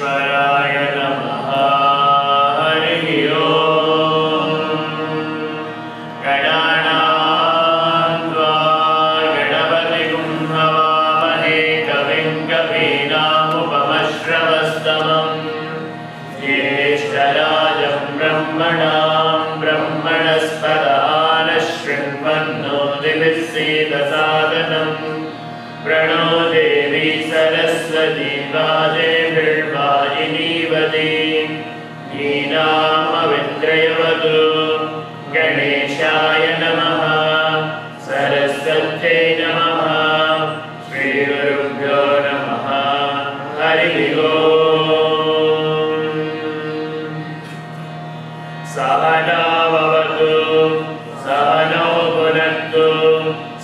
विश्वेश्वराय नमः। हरिः ओम्। गणानां त्वा गणपतिं हवामहे कविं कवीनामुपमश्रवस्तमम् ज्येष्ठराजं ब्रह्मणां ब्रह्मणस्पत शृण्वन्नोतिभिः सीदसादनम् प्रणो देवी सरस्वती वाजेभिर्वाजिनीवती नीनामविद्रयवतु। गणेशाय नमः। सरस्वत्यै नमः। श्रीगुरुभ्यो नमः। हरिः ओम्। सहना भवतु सहनौ भुनक्तु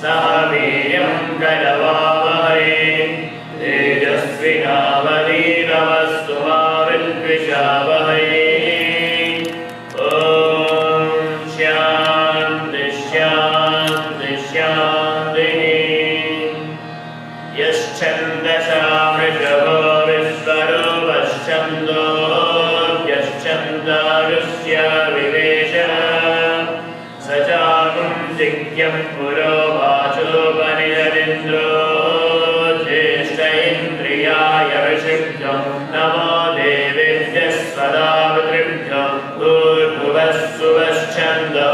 सह वीर्यं करवावहै तेजस्विनावधीतमस्तु मा विद्विषावहै। ॐ शान्ति शान्ति शान्तिः। यश्छन्दसामृषभो विश्वरूपश्छन्दोऽभ्यश्छन्दारुष्य विवेशः स चाकुंसिक्यं पुरो वाचोपनिषदिन्द्रो ज्येष्ठ इन्द्रियाय विषिक्तं नमो देवेभ्यः स्वदावृभ्यो भूर्भुवः सुवश्छन्दो।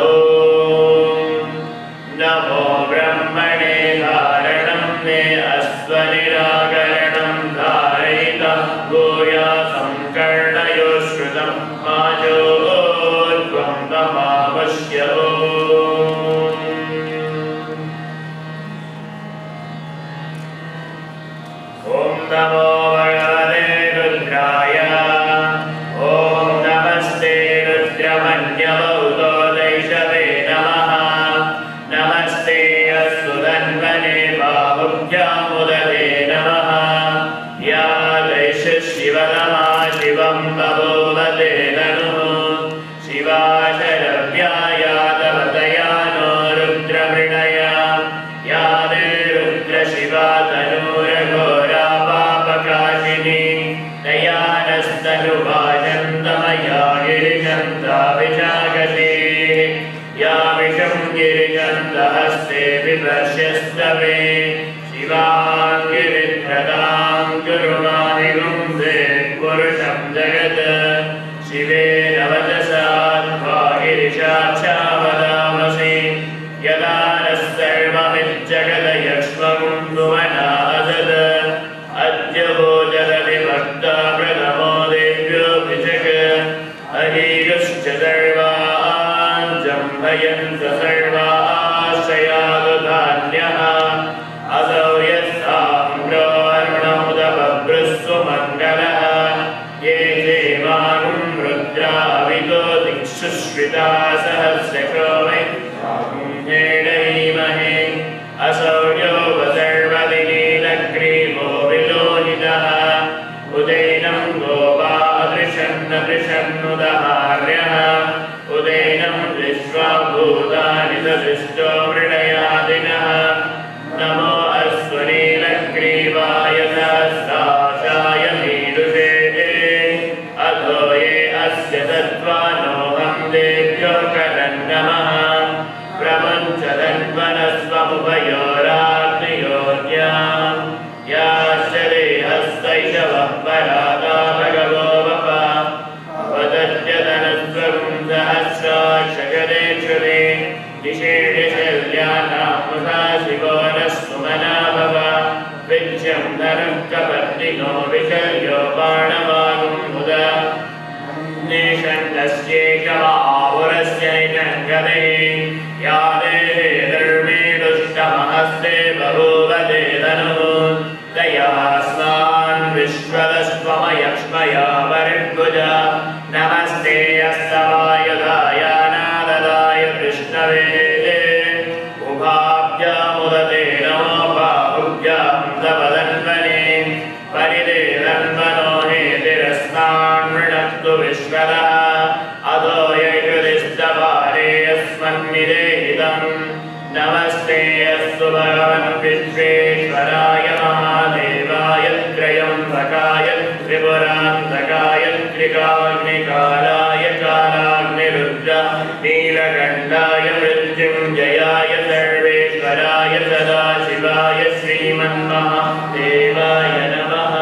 नमो ब्रह्मणे धारणं मे अस्वनिराकरणं धारयितं भूयासं कर्णयो श्रुतं माजोध्वं तमावश्य। ॐ नमो भगवते रुद्राय। ॐ नमस्ते रुद्रमन्यवौतो दैशवे नमः। नमस्ते अस्तु धन्वने बाहुभ्यामुदते नमः। या दैशः शिवतमा शिवं बभूवते तनुः शिवा शरव्या यादवतया नो रुद्रमृणया या ते रुद्रशिवा तनूरघोरा पापकाशिनी तया नस्तनुभाजन्तमया गिरिजन्ता विशाखसी या विषं गिरिजन्तहस्ते विभर्ष्यस्तवे शिवां गिरिध्रतां कुरु माहिगुंसे पुरुषं जगत् शिवेन वचसा त्वा गिरिशाख्या यदा नः सर्वमिज्जगदयक्ष्मकुन्दुमनासद अद्य भोजनविभक्ता प्रथमो देव्योऽभिषक् अहीयुश्च सर्वान् जम्भयन्त सर्वाश्रयादुधान्यः असौ यस्ताम्रो अर्णमुदबभ्रस्व मङ्गलः ये देवानुं रुद्रावितो दिक्षुश्रिता सहस्रक्रोमे हेडैमहे असौ यो सर्वदिनीलग्रीवो विलोहितः उदैनं गोपादृशन्नदृशन्नुदहार्यः उदैनं विश्वाभूतानि सदृष्टो मृडयादिनः। नमो अश्वनीलग्रीवाय सहस्राशाय मीडुषे अधो ये अस्य तत्त्वानोऽहं देभ्यो करन्नमः। प्रपञ्चदन्वनस्वमुभयोराग्नियोर्यां याश्च देहस्तैषवः परादा भगवो वप वदत्यतनस्वं सहस्राक्षगदेक्षुरे दिशेशल्यानामुषा शिवो नः सुमना भव विज्यं धनुः कपर्दिनो विशल्यो बाणवागुं मुदा निषण्डस्यैकवावुरस्यैकङ्गदे या देहे धर्मे दुष्टमहस्ते बभूवते तनुः दयास्मान् विश्वदस्त्वमयक्ष्मया वरिभुजा नमस्ते अस्तवायुधाय नाददाय कृष्णवे उभाभ्यामुदते नमो बाहुभ्यां तवदन्वने परिदेदन्वनो हेतिरस्मान् वृणक्तु विश्वदः अधो यजुरिस्तवारे अस्मन्निदेहितं नमस्ते अस्तु भगवन् विश्वेश्वराय महादेवाय त्रयम्बकाय त्रिपुरा त्रिपुरान्तकाय त्रिकाग्निकालाय कालाग्निरुद्र नीलकण्ठाय मृत्युञ्जयाय सर्वेश्वराय सदाशिवाय श्रीमन्महादेवाय नमः।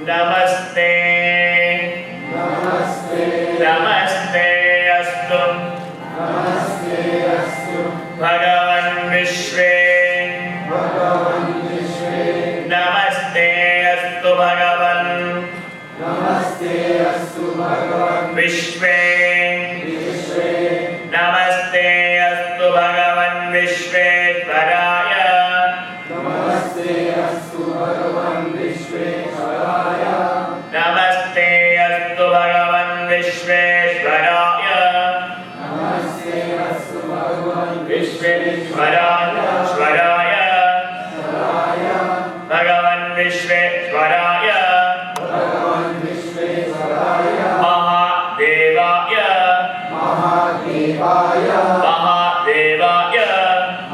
नमस्ते नमस्ते नमस्ते अस्तु नमस्ते अस्तु भगवन् विश्वे भगवन् विश्वे नमस्ते अस्तु भगवन् नमस्ते अस्तु भगवन् विश्वे विश्वे नमस्ते अस्तु भगवन् विश्वेश्वराय नमस्ते अस्तु भगवन् विश्वेश्वराय नमस्ते अस्तु भगवन् विश्वेश्वराय नमस्ते अस्तु भगवन् विश्वेश्वराय स्वराय भगवन् विश्वेश्वराय भगवन् विश्वेश्वराय महादेवाय महादेवाय महादेवाय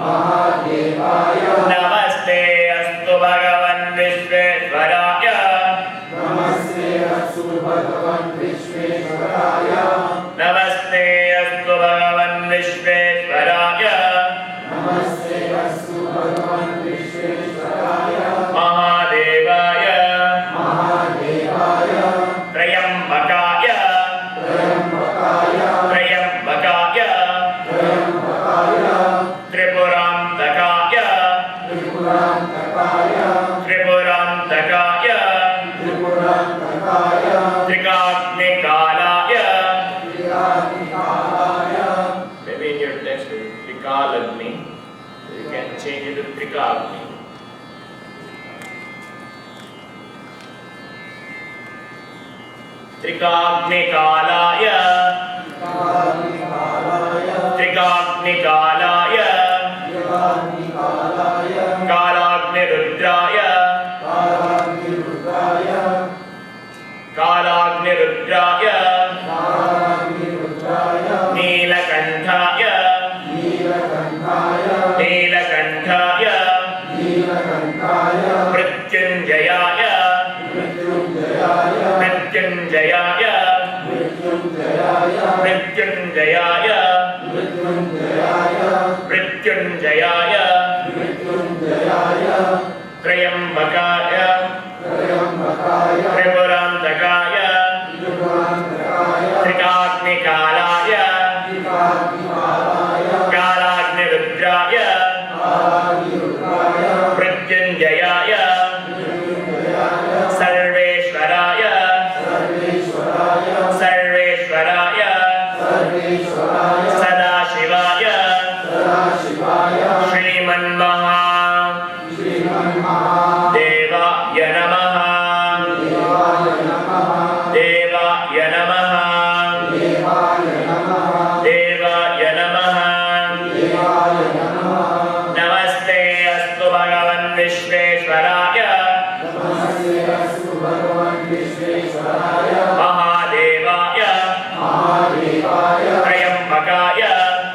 महादेवाय नमस्ते अस्तु भगवन् विश्वेश्वराय नमस्ते अस्तु भगवन् विश्वेश्वराय नमस्ते अस्तु भगवन् विश्वेश्वराय नमस्ते अस्तु भगवन् विश्वेश्वराय महादेवाय महादेवाय त्र्यम्बकाय त्र्यम्बकाय त्र्यम्बकाय त्र्यम्बकाय त्रिपुरान्तकाय त्रिपुरान्तकाय त्रिपुरान्तकाय त्रिपुरान्तकाय त्रिकाग्निकालाय त्रिकाग्निकालाय maybe in your text it is Trikalagni, so you can change it to Trikagni. त्रिकाग्निकालाय त्रिकाग्निकालाय त्रिकाग्निकालाय त्रिकाग्निकालाय कालाग्निरुद्राय कालाग्निरुद्राय कालाग्निरुद्राय कालाग्निरुद्राय नीलकण्ठाय नीलकण्ठाय नीलकण्ठाय नीलकण्ठाय मृत्युञ्जयाय मृत्युञ्जयाय मृत्युञ्जयाय मृत्युञ्जयाय मृत्युञ्जयाय मृत्युञ्जयाय मृत्युञ्जयाय मृत्युञ्जयाय त्र्यम्बकाय त्र्यम्बकाय त्रिपुरान्तकाय त्रिपुरान्तकाय त्रिकाग्निकालाय त्रिकाग्निकालाय कालाग्निरुद्राय कालाग्निरुद्राय मृत्युञ्जयाय मृत्युञ्जयाय सर्वेश्वराय सर्वेश्वराय सर्वेश्वराय सर्वेश्वराय सदाशिवाय सदाशिवाय श्रीमन्महादेवाय नमः देवाय नमः देवाय नमः देवाय नमः देवाय नमः देवाय नमः नमस्ते अस्तु भगवन् विश्वेश्वराय नमस्ते अस्तु भगवन् विश्वेश्वराय महादेवाय महादेवाय त्र्यम्बकाय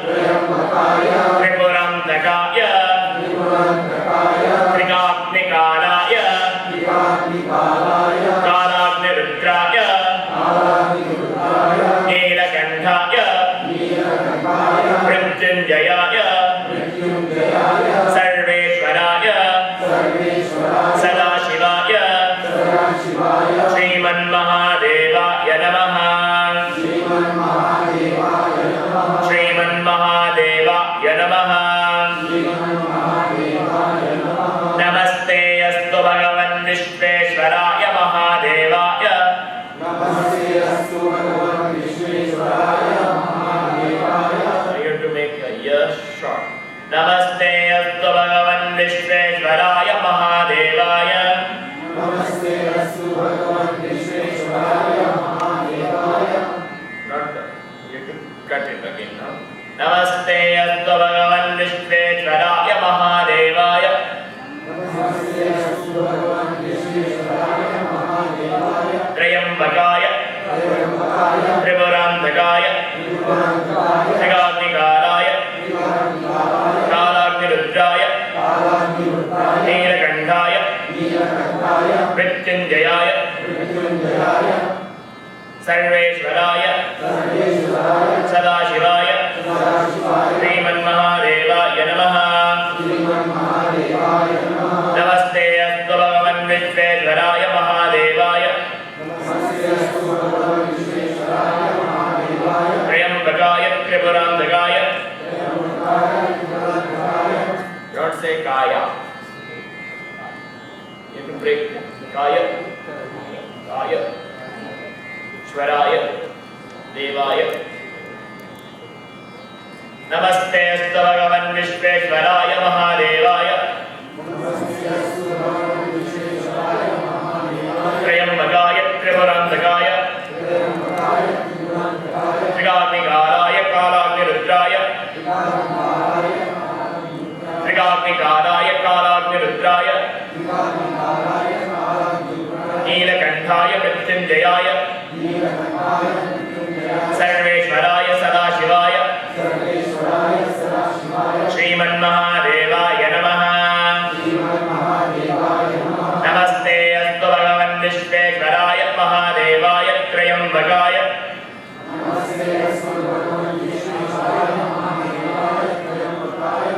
त्र्यम्बकाय त्रिपुरान्तकाय त्रिपुरान्तकाय त्रिकाग्निकालाय त्रिकाग्निकालाय कालाग्निरुद्राय कालाग्निरुद्राय नीलकण्ठाय नीलकण्ठाय मृत्युञ्जयाय मृत्युञ्जयाय सर्वेश्वराय सर्वेश्वराय सदाशिवाय सदाशिवाय श्रीमन्महादेवाय नमः श्रीमन्महादेवाय नमः श्रीमन्महादेवाय नमः श्रीमन्महादेवाय नमः नमस्ते अस्तु भगवन् विश्वेश्वराय महादेवाय नमस्ते अस्तु भगवन् विश्वेश्वराय महादेवाय You have to make a yes short. नमस्ते अस्तु भगवन् विश्वेश्वराय महादेवाय नमस्ते अस्तु भगवन् विश्वेश्वराय महादेवाय Not the, you have to Cut it again now. Namaste astu bhagavan Vishveshwaraya Mahadevaya. नमस्ते अस्तु भगवान् विश्वेश्वराय महादेवाय Trayambakaya त्र्यम्बकाय Tripurantakaya त्रिपुरान्तकाय Trigadnikaraya त्रिकालाय Kalagnirudraya कालाग्निरुद्राय Neelakantaya नीलकण्ठाय Mrityunjayaya मृत्युञ्जयाय Sarveshwaraya सर्वेश्वराय Sadashivaya सदाशिवाय Srimanmahadevaya Namaha. श्रीमन्महादेवाय नमः Namaste astu bhagavan Vishveshwaraya Mahadevaya. नमस्ते अस्तु भगवान् विश्वेश्वराय महादेवाय Trayambakaya Tripurantakaya. त्र्यम्बकाय त्रिपुरान्तकाय Don't say Kaya. You can break Kaya, Kaya, Shvaraya, Devaya. Namaste astu bhagavan Vishveshwaraya Mahadevaya. नमस्ते अस्तु भगवान् विश्वेश्वराय महादेवाय Trayambakaya Tripurantakaya. त्र्यम्बकाय त्रिपुरान्तकाय Trigadnikaraya Kalagnirudraya. त्रिकालाय Trigadnikaraya Kalagnirudraya. त्रिकालाय कालाग्निरुद्राय Neelakantaya Mrityunjayaya. नीलकण्ठाय मृत्युञ्जयाय Sarveshwaraya Sadashivaya. सर्वेश्वराय सदाशिवाय Srimanmahadevaya Namaha. श्रीमन्महादेवाय नमः Namaste astu bhagavan Vishveshwaraya Mahadevaya. Trayambakaya नमस्ते अस्तु भगवान् विश्वेश्वराय महादेवाय त्र्यम्बकाय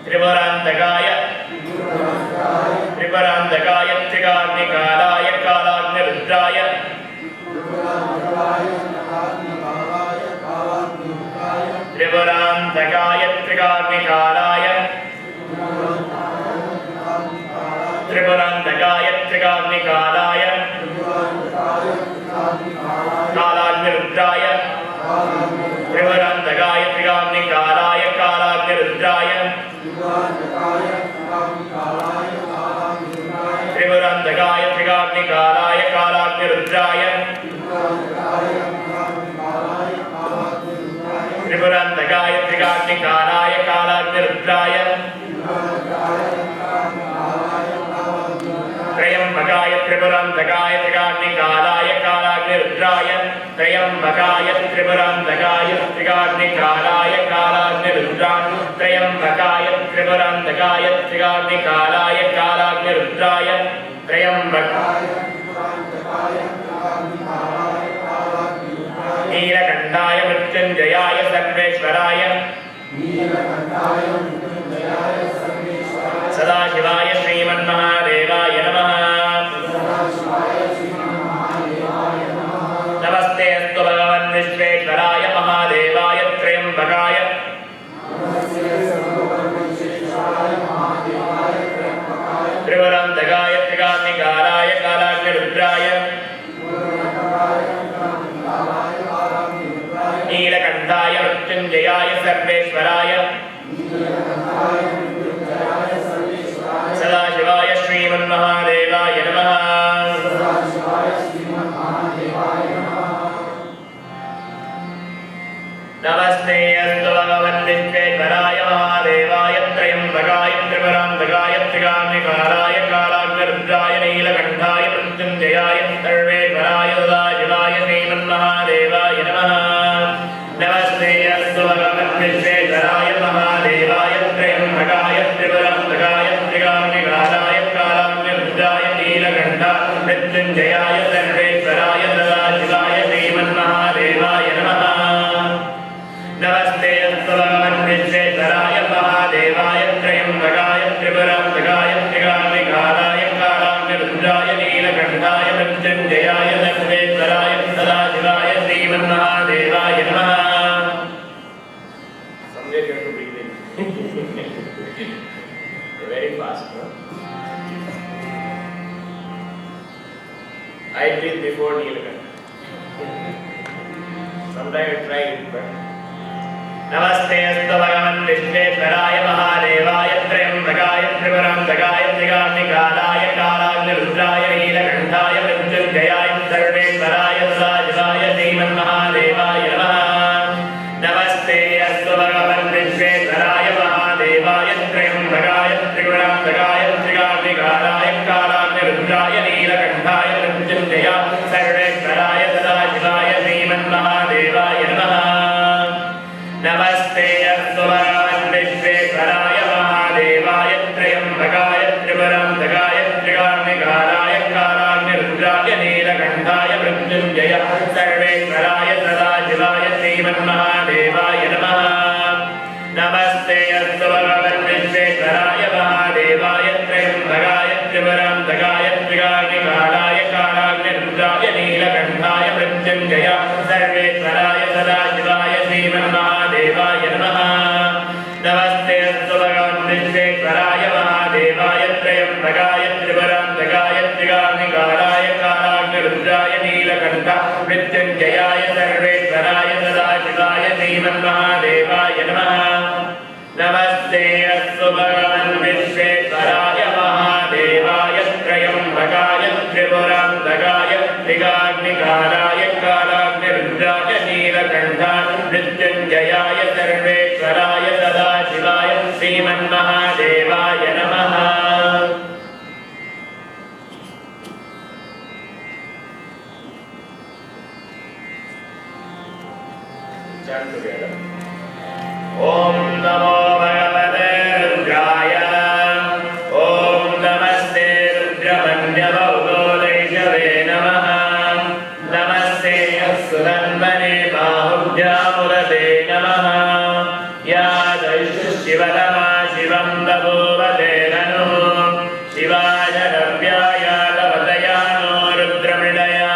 Tripurantakaya त्रिपुरान्तकाय Tripurantakaya Trigadnikaraya Kalagnirudraya. त्रिपुरान्तकाय कालाग्निकालाय कालाग्निरुद्राय Tripurantakaya Trigadnikaraya Tripurantakaya Trigadnikaraya Kalagnirudraya. Tripurantakaya Trigadnikaraya Kalagnirudraya. Tripurantakaya Trigadnikaraya Kalagnirudraya. Tripurantakaya Trigadnikaraya Kalagnirudraya. Trayambakaya Tripurantakaya Trigadnikaraya Kalagnirudraya. Trayambakaya Tripurantakaya Trigadnikaraya Kalagnirudraya. Trayambakaya Tripurantakaya Trigadnikaraya Kalagnirudraya. Trayambakaya Neelakantaya Mrityunjayaya Sarveshwaraya Sadashivaya Srimanmahadevaya Namaha. Namaste astu bhagavan Vishveshwaraya Mahadevaya. Trayambakaya Tripurantakaya Trigadnikaraya Kalagnirudraya. Neelakantaya Mrityunjayaya Sarveshwaraya Sadashivaya Srimanmahadevaya Namaha. Namaste astu bhagavan Vishveshwaraya Mahadevaya. Trayambakaya Tripurantakaya Trigadnikaraya Kalagnirudraya. Neelakantaya Mrityunjayaya Sarveshwaraya Sadashivaya Srimanmahadevaya Namaha. Namaste astu bhagavan Vishveshwaraya Mahadevaya. Trayambakaya Tripurantakaya Trigadnikaraya Kalagnirudraya. Neelakantaya Mrityunjayaya Sarveshwaraya Sadashivaya Srimanmahadevaya Namaha. Namaste astu bhagavan Vishveshwaraya Mahadevaya. Trayambakaya Tripurantakaya Trigadnikaraya Kalagnirudraya. Neelakantaya Mrityunjayaya Sarveshwaraya Sadashivaya Srimanmahadevaya Namaha. Someday you have to breathe in. Very fast, no? I breathe before Neelakanta. Sometimes I try it, but Namaste astu bhagavan Vishveshwaraya Mahadevaya. Trayambakaya Tripurantakaya Trigadnikaraya Kalagnirudraya. Neelakantaya Mrityunjayaya Sarveshwaraya Sadashivaya Srimanmahadevaya श्रीमन्महादेवाय नमः। नमस्ते अस्तु भगवन् विश्वेश्वराय महादेवाय त्र्यम्बकाय त्रिपुरान्तकाय त्रिकाग्निकालाय कालाग्निरुद्राय नीलकण्ठाय मृत्युञ्जय सर्वेश्वराय सदाशिवाय श्रीमन्महादेवाय नमः। नमस्ते अस्तु भगवन् विश्वेश्वराय महादेवाय त्र्यम्बकाय त्रिपुरान्तकाय त्रिकाग्निकालाय कालाग्निरुद्राय नीलकण्ठाय मृत्युञ्जयाय सर्वेश्वराय सदाशिवाय श्रीमन्महादेवाय नमः। नमस्ते अस्तु भगवन् विश्वेश्वराय महादेवाय त्र्यम्बकाय त्रिपुरान्तकाय त्रिकाग्निकालाय कालाग्निरुद्राय नीलकण्ठाय मृत्युञ्जयाय सर्वेश्वराय सदाशिवाय श्रीमन्महादेवाय नमः। ॐ नमो भगवते रुद्राय। ॐ नमस्ते रुद्रमन्यवौगोदैषवे नमः। नमस्ते सुरन्वने बाहुभ्यामुदते नमः। या दैशुशिवतमा शिवं बभूवते ननुः। शिवाय रव्याय लवतया नो रुद्रमृडया।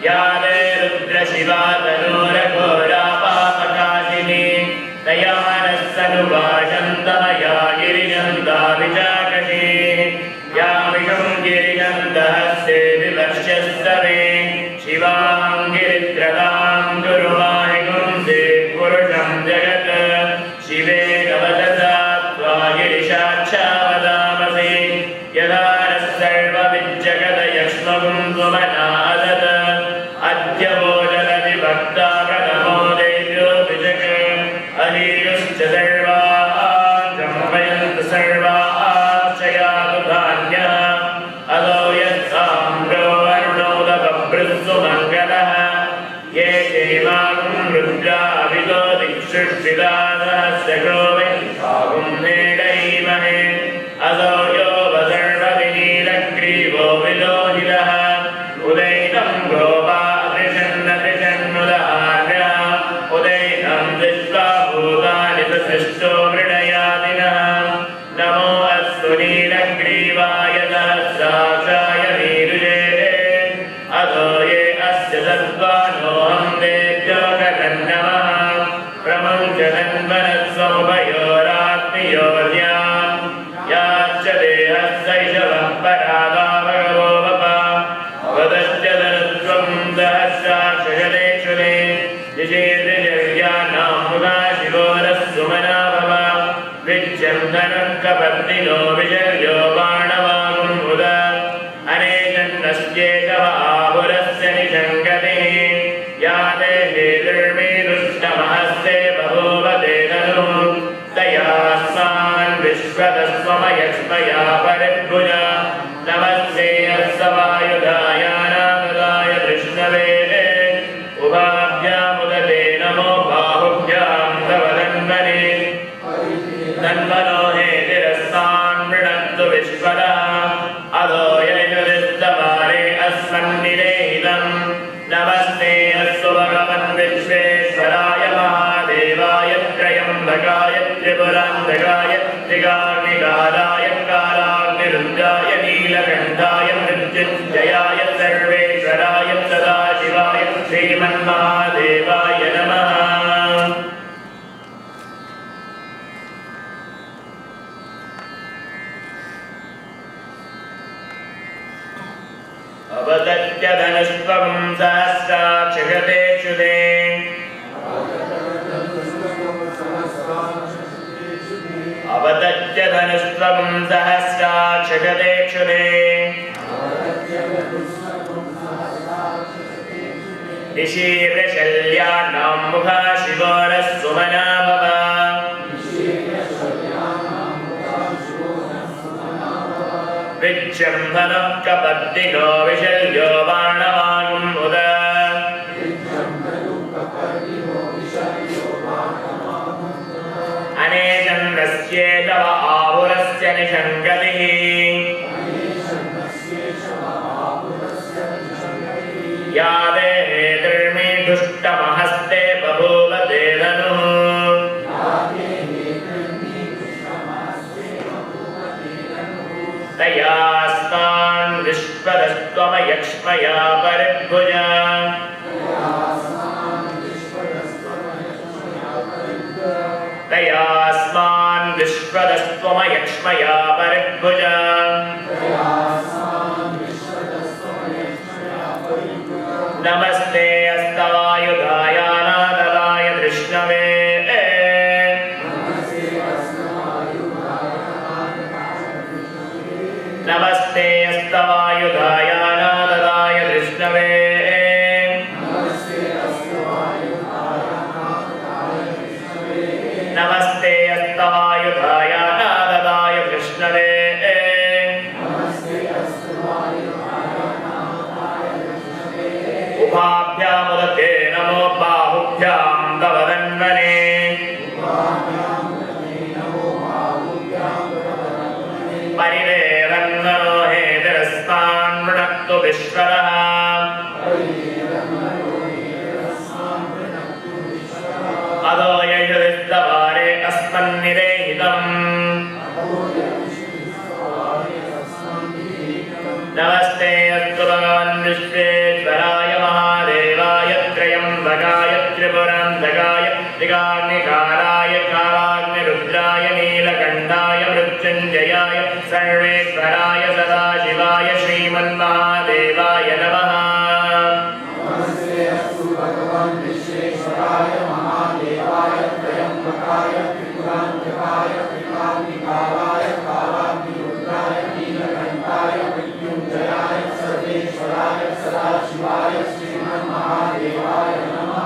या ते रुद्रशिवा तनूरघोरा पापकाशिनी। तयानस्सनुभाषन्तमया गिरिजन्ताभिचाकशी। या विषं गिरिजन्तहस्ते विवर्ष्यस्तवे। शिवां गिरित्रतां गुरु माहिगुंसे पुरुषं जगत्। शिवे नवदसा त्वा गिरिशाच्छावदामसि। यदा नः सर्वविज्जगदयक्ष्मगुं सुमनादत्। अद्य भोजनति भक्ता प्रथमो देव्यो विजग। अलीयुश्च सर्वाः जम्पयन्तु सर्वाः यातु धान्यः। अदो यत्साम्रो वरुणोदबभृत्सु मङ्गलः। ये चैवां रुद्रा अभितो दिक्षुष्टिदा सहस्रको वै भागुं नेडयीमहे। अदो यो वसर्वविनीलग्रीवो विलोहितः। उदैनं गोपा त्रिषन्नुदहार्य। उदैनं विश्वाभूतानि सृष्टो मृडयादिनः। नमो अस्तु नीलग्रीवाय सहस्राक्षाय नीरुजे। अधो ये अस्य सत्त्वानोऽहं देभ्यो गगन्नमः। प्रमुञ्चनन्वनस्वमुभयोरात्मयोर्याम्। याच्च देहस्सैषवः परादा भगवो वप। वदश्च धनुत्वं सहस्राक्षयलेक्षुले। निषेधजर्यानां मुगा शिवोरः सुमना भव। विच्छन्दनं कपर्दिनो विजर्यो बाणवागुं मुद। अनेकन्नस्येकव आहुरस्य निषङ्गतिः। या ते हेतुर्मीदुष्टमहस्ते बभूवते ननुः। तयास्मान् विश्वतस्त्वमयक्ष्मया परिभुज। नमस्ते अस्तवायुधाय नागदाय कृष्णवे। उभाभ्यामुदते नमो बाहुभ्यां तव तन्मने। तन्मनो हेतिरस्तान् मृणन्तु विश्वतः। अधो यजुरिस्तवारे अस्मन्निदेहितम्। नमस्ते अस्तु भगवन् विश्वेश्वराय महादेवाय त्र्यम्बकाय त्रिपुरान्तकाय त्रिकाग्निकालाय कालाग्निरुद्राय नीलकण्ठाय मृत्युञ्जयाय सर्वेश्वराय सदाशिवाय श्रीमन्महादेवाय नमः। अवदत्य धनुष्वं सहस्राक्षगतेक्षुते। अवदत्य धनुष्वं सहस्राक्षगतेक्षुते। निशीर्षल्यानां मुखा शिवोरः सुमना भव। विच्छम्भनः कपर्दिनो विशल्यो बाणवागुं मुद। अनेकन्नस्येतव आहुरस्य निषङ्गतिः। या ते हेतुर्मी दुष्टमहस्ते बभूवते यक्ष्मया परिभुजा तयास्मान् विश्वदस्त्वमयक्ष्मया परिभुजा नमस्ते अस्तवायुधाय नादलाय कृष्णवे नमस्ते अस्तवायुधाय नादलाय कृष्णवे नमस्ते अस्तवायुधाय नादलाय कृष्णवे उभाभ्यामुदते नमो बाहुभ्यां तव धन्वने परिवेरन्मनो हेतिरस्मान् वृणक्तु विश्वरः अदो यजुरिस्तवारे अस्मन्निरेहितम् नमस्ते अस्तु भगवन् विश्वेश्वराय महादेवाय त्र्यम्बकाय त्रिपुरान्तकाय त्रिकाग्निकालाय कालाग्निरुद्राय नीलकण्ठाय मृत्युञ्जयाय सर्वेश्वराय सदाशिवाय श्रीमन्महादेवाय नमः नमस्ते अस्तु भगवन् विश्वेश्वराय महादेवाय त्र्यम्बकाय त्रिपुरान्तकाय त्रिकाग्निकालाय कालाग्निरुद्राय नीलकण्ठाय मृत्युञ्जयाय सर्वेश्वराय सदाशिवाय श्रीमन्महादेवाय नमः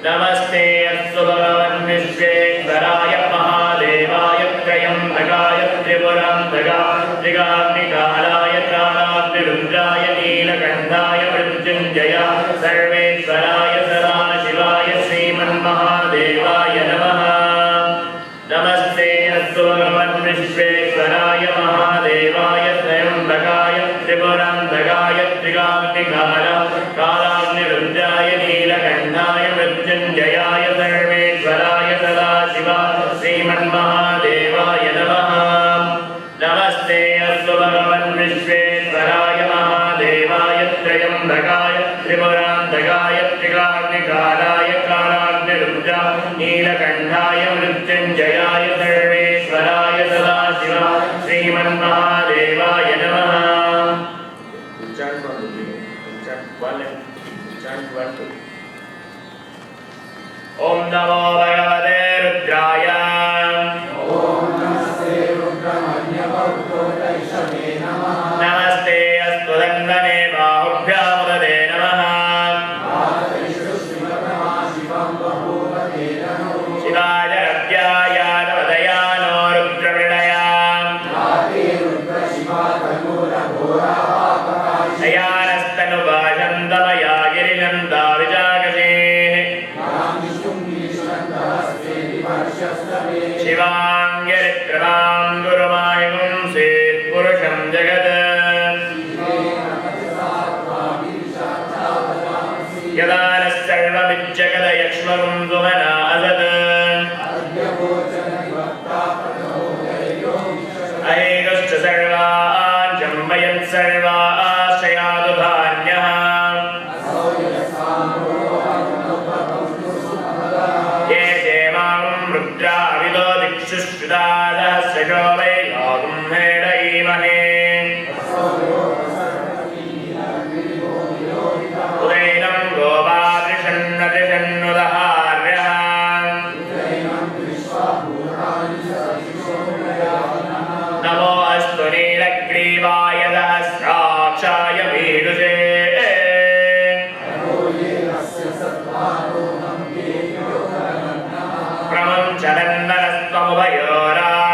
नमस्ते अस्तु भगवन् विश्वेश्वराय महादेवाय त्र्यम्बकाय त्रिपुरान्तकाय त्रिकाग्निकालाय कालाग्निरुद्राय नीलकण्ठाय मृत्युञ्जयाय सर्वेश्वराय सदाशिवाय श्रीमन्महादेवाय नमः नमस्ते अस्तु भगवन् विश्वेश्वराय महादेवाय त्र्यम्बकाय त्रिपुरान्तकाय त्रिकाग्निकालाय कालाग्निरुद्राय नीलकण्ठाय मृत्युञ्जयाय सर्वेश्वराय सदाशिवाय श्रीमन्महादेवाय नमः नमस्ते अस्तु भगवन् विश्वेश्वराय महादेवाय त्र्यम्बकाय त्रिपुरान्तकाय त्रिकाग्निकालाय कालाग्निरुद्राय नीलकण्ठाय मृत्युञ्जयाय सर्वेश्वराय सदाशिवाय श्रीमन्महादेवाय नमः ॐ नमो भगवते रुद्राय नमस्ते रुद्रमन्यवर्तोदैषवे नमः नमस्ते अस्तु धन्वने बाहुभ्यामुदते नमः शिवं बभूवते नमो शिवाय रव्यायादवदयानो रुद्रमृडया रुद्रशिवा तनूरघोरापापकाशि दयानस्तनुभाषन्तमया गिरिनन्दा विजागसेः शिवाङ्गिरित्रमां गुरुमायुं सेत् पुरुषं जगत् यदा नः सर्वमिज्जगदयक्ष्मगुं सुमना असत् अहेतुश्च सर्वान् जम्बयन् सर्वाश्रयादु धान्यः ये देवां रुद्राविदो दिक्षुश्रुता सहस्रशो वै गातुं हेडयीमहे उदैनं गोपादृशन्नदृशन्नुदहार्यः नमो अस्तु नीलग्रीवाय सहस्राक्षाय मीडुषे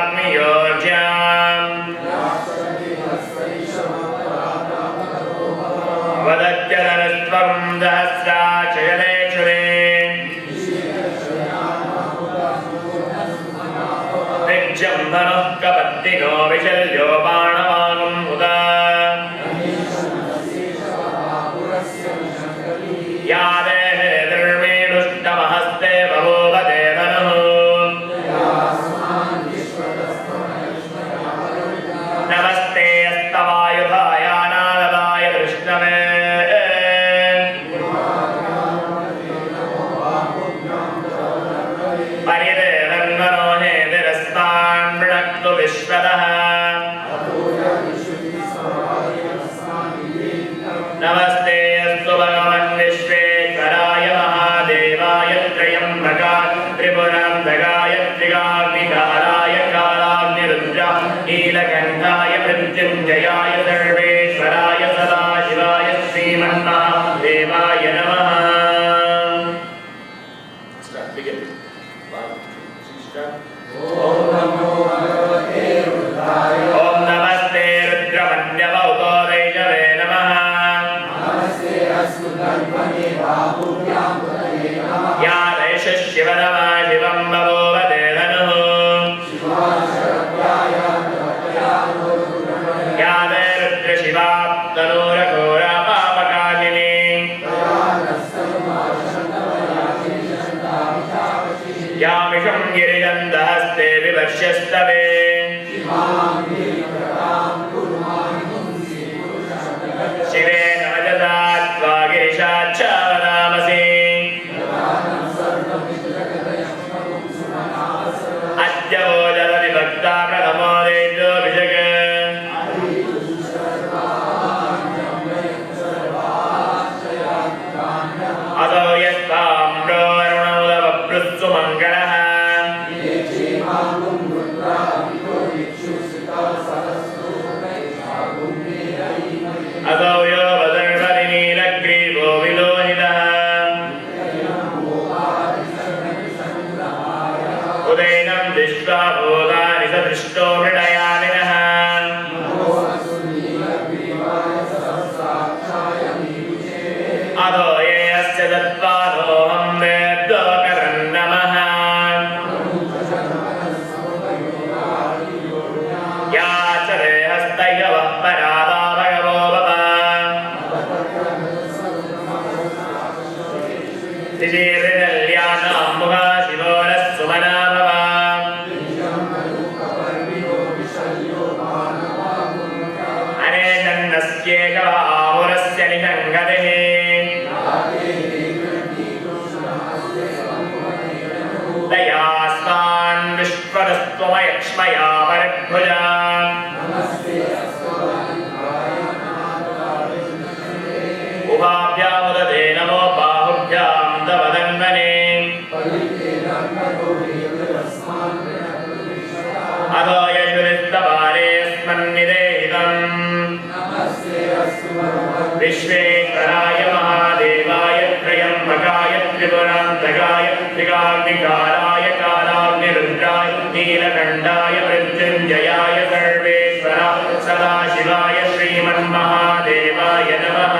प्रमुञ्चलन्नरस्त्वमुभयोराग्नियोज्याम् वदत्यलनस्त्वं सहस्राक्षयलेक्षुरे विजृम्भणुः कपत्तिनो विशल्यो बाणवागुं मुदा या देहे दुर्मेणुष्टमहस्ते बभूव देवनुः नमस्ते अस्तवायुधाय नारदाय परिदेवन्मनोहेतिरस्मान् वृणक्तु विश्वतः नमस्ते अस्तु भगवन् विश्वेश्वराय महादेवाय त्र्यम्बकाय त्रिपुरान्तकाय त्रिकाग्निकालाय कालाग्निरुद्राय नीलकण्ठाय मृत्युञ्जयाय सर्वेश्वराय सदाशिवाय श्रीमन्महादेवाय नमः। ॐ नमस्ते रुद्रमन्यवौतोदैजवे नमः। या दैशः शिवनमा शिवं बभूव देवनुः या दैरुद्रशिवा तनूरघोरा पापकाशिनी या विषं गिरिजन्दहस्ते विवर्ष्यस्तवे शिवेन वजसा त्वा गिरिशाच्छावनामसि अद्य वो जलविभक्ता प्रथमो देजो विजग अतो यस्ताम्रो अरुणमुदवप्लुत्सु मङ्गलः अतो यो वदर्वदिनीलग्रीवो विलोहितः उदैनं दृष्ट्वा भूतानि सदृष्टो मृडयामिनः अतो ये अस्य दत्त्वादोऽहं वेद्योऽकरन् नमः या च देहस्तैवः परादा भगवो भव दिजीर्निल्यानां मुखा शिवो नः सुमना भव अनेशन्नस्येकव आमुरस्य निषङ्गतिः दयास्तान् विश्वतस्त्वमयक्ष्मया परिभुजा उभाभ्यामुदते नमो बाहुभ्यां तव दन्वने अतो यशुरिस्तपारेऽस्मन्निदेहितम् विश्वेश्वराय महादेवाय त्र्यम्बकाय त्रिपुरान्तकाय त्रिकाग्निकालाय कालाग्निरुद्राय नीलकण्ठाय मृत्युञ्जयाय सर्वेश्वराय सदाशिवाय श्रीमन्महादेवाय नमः।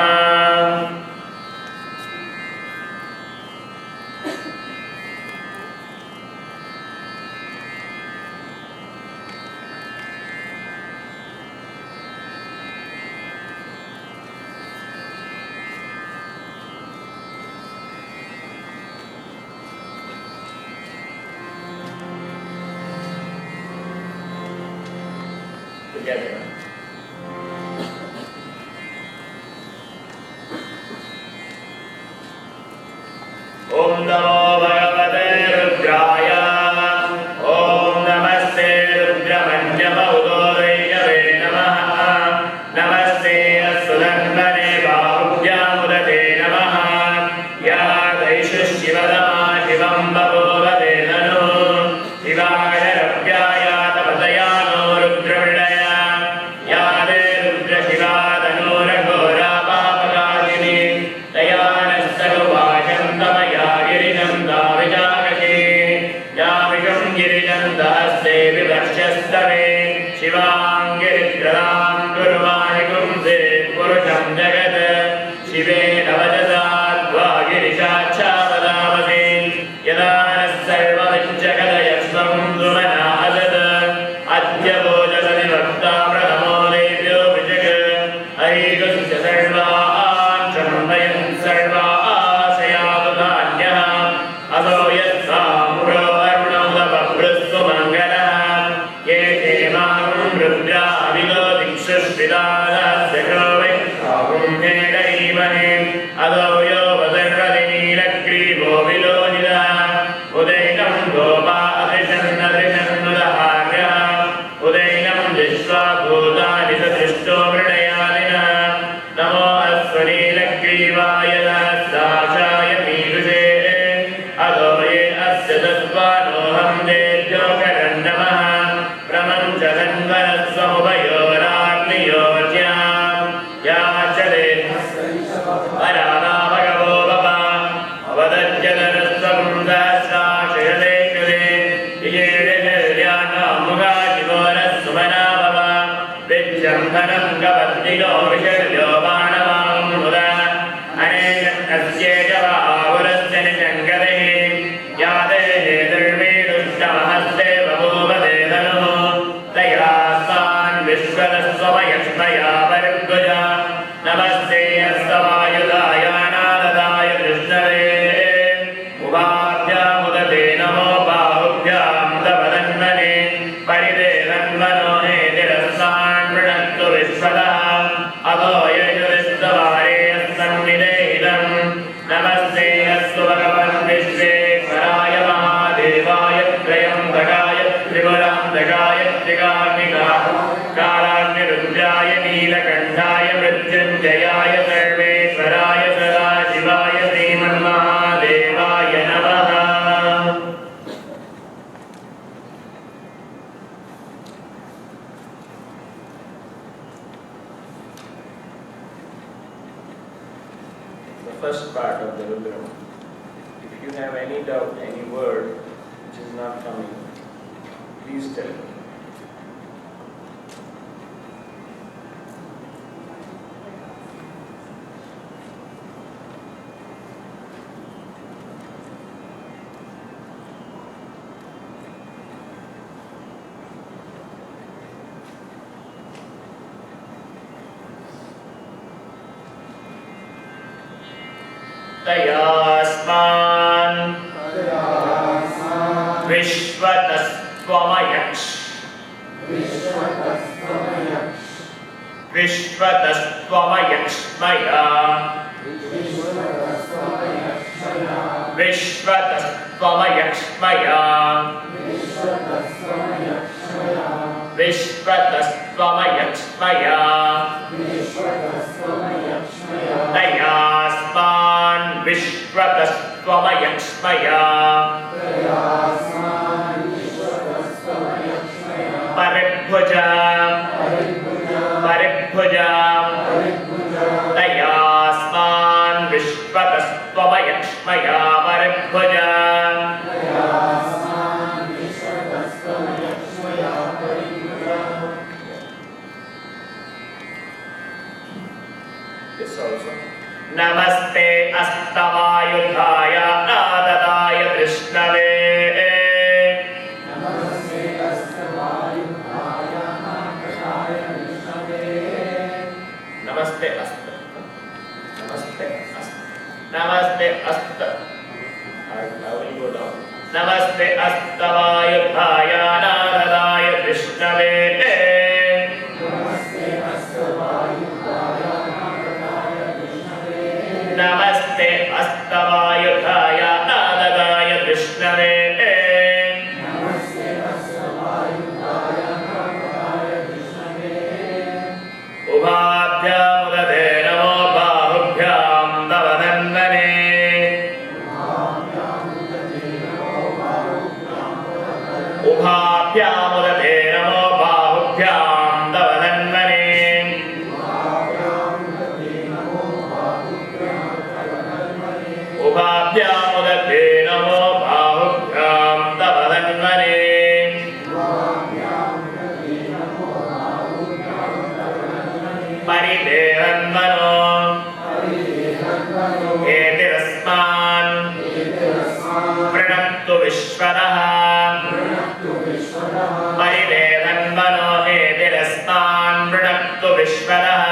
Together. ॐ नमो भगवते रुद्राय ॐ नमस्ते रुद्रमन्यवौतोदैजवे नमः नमस्ते असुरन्वने बाहुभ्यामुदते नमः या दैशः शिवनमा शिवं बभूव देवनुः शिवायरव्यायातपतया नो रुद्रमृडया या दे रुद्रशिवा तनूरघोरा पापकाशिनी तया नस्तनुभाषन्तमया गिरिजम् सत्त्वानोऽहं तेभ्यो करन् नमः प्रमञ्चलन्वरस्वमुभयोराग्नियोज्यां याचते पराना भगवो भव अवदज्जलनस्त्वं सहस्राक्षयते मुगा शिवोरस्सुमना भव विजृम्भनं कपत्निलो विशर्यो बाणवां मुदा अनेकस्येष वाहुरस्य निशङ्करे यादे दुष्टमहस्ते बभूवते धनुः तया स्वान् विश्वतस्वमयक्ष्मया परिभुजा नमस्ते हस्तवायुधाय नारदाय कृष्णवे उभाभ्यामुदते नमो बाहुभ्यां तव तन्मने परिदेवन्मनो हेतिरस्तान् वृणक्तु विश्वतः अधो यजुरिस्तवारे अस्सन्निधेहितं नमस्ते अस्तु भगवन् विश्वेश्वराय महादेवाय त्रयम्बकाय त्रिपुरान्तकाय कालाग्निरुद्राय नीलकण्ठाय मृत्युञ्जयाय सर्वेश्वराय सदाशिवाय श्रीमन्महादेवाय नमः। The first part of the Rudram. If you have any doubt, any word which is not coming, please tell me. तयास्मान् विश्वतस्त्वमयक्ष विश्वतस्त्वमयक्ष्मया विश्वतस्त्वमयक्ष्मया विश्वतस्त्वमयक्ष्मया तयास्मान् विश्वतस्त्वमयक्ष्मया परिभुजा परिभुजा तयास्मान् विश्वतस्त्वमयक्ष्मया परिभुजा This also. नमस्ते अस्तवायुधाय नारदाय कृष्णवे नमस्ते अस्त नमस्ते अस्त नमस्ते अस्त नमस्ते अस्तवायुधाय नारदाय कृष्णवे नमस्ते अस्तवायुधाय नारदाय कृष्णवे उभाभ्यामुदते नमो बाहुभ्यां तव तन्मने उभाभ्यामुदते नमो बाहुभ्यां तव तन्मने उभाभ्यामुदते नमो बाहुभ्यां तव तन्मने परिदेवन्मनो हेतिरस्मान् वृणक्तु विश्वतः परिदेवन्मनो हेतिरस्मान् वृणक्तु विश्वतः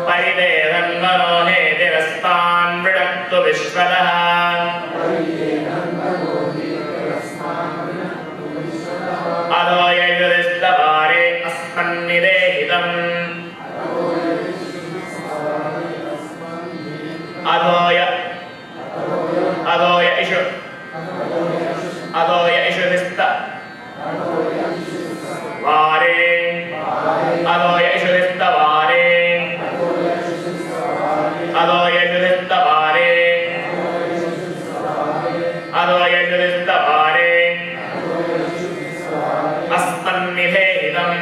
परिदेवन्मनो हेतिरस्मान् वृणक्तु विश्वतः अधो ययुरिस्तवारे अस्मन्निदेहितम् अधोय इषुरिस्त वारे अधोय इषुरिस्तवारे Ado yajudistapare. Ado yajudistapare. Asmannidhehidam.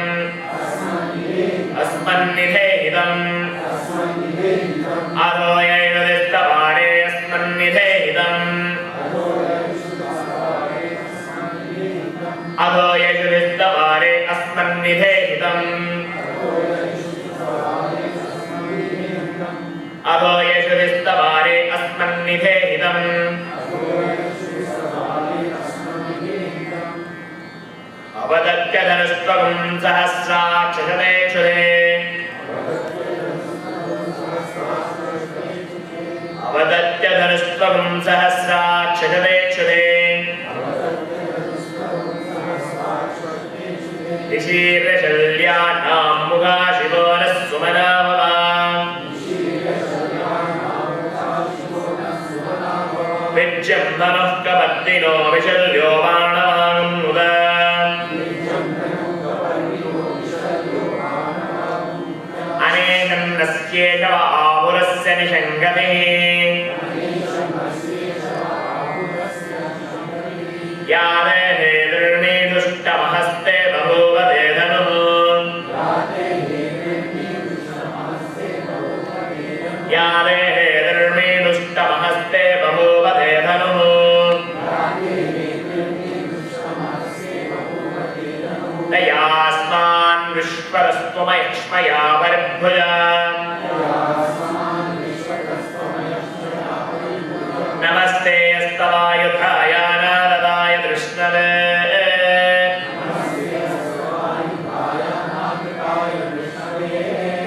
Asmannidhehidam. Ado yajudistapare. Asmannidhehidam. Ado yajudistapare. Asmannidhehidam. Ado yajudistapare. Asmannidhehidam. Avadatya dhanustvagum sahasrakshashadekshade. Avadatya dhanustvagum sahasrakshashadekshade. Rishirashalyanam mugha shivonas sumanavava. Vijyam dhanuh kapaddino vishalyo vanavang muda. Anekam nasyeshava ahurasya nishangate. Yadehe dhirmi dushtamhaste bahuvate dhanuh. Yadehe dhirmi dushtamhaste bahuvate dhanuh. Dayasman vishwarastvamaya varibhuja. Namaste astavayuthaya naradaya drishnave.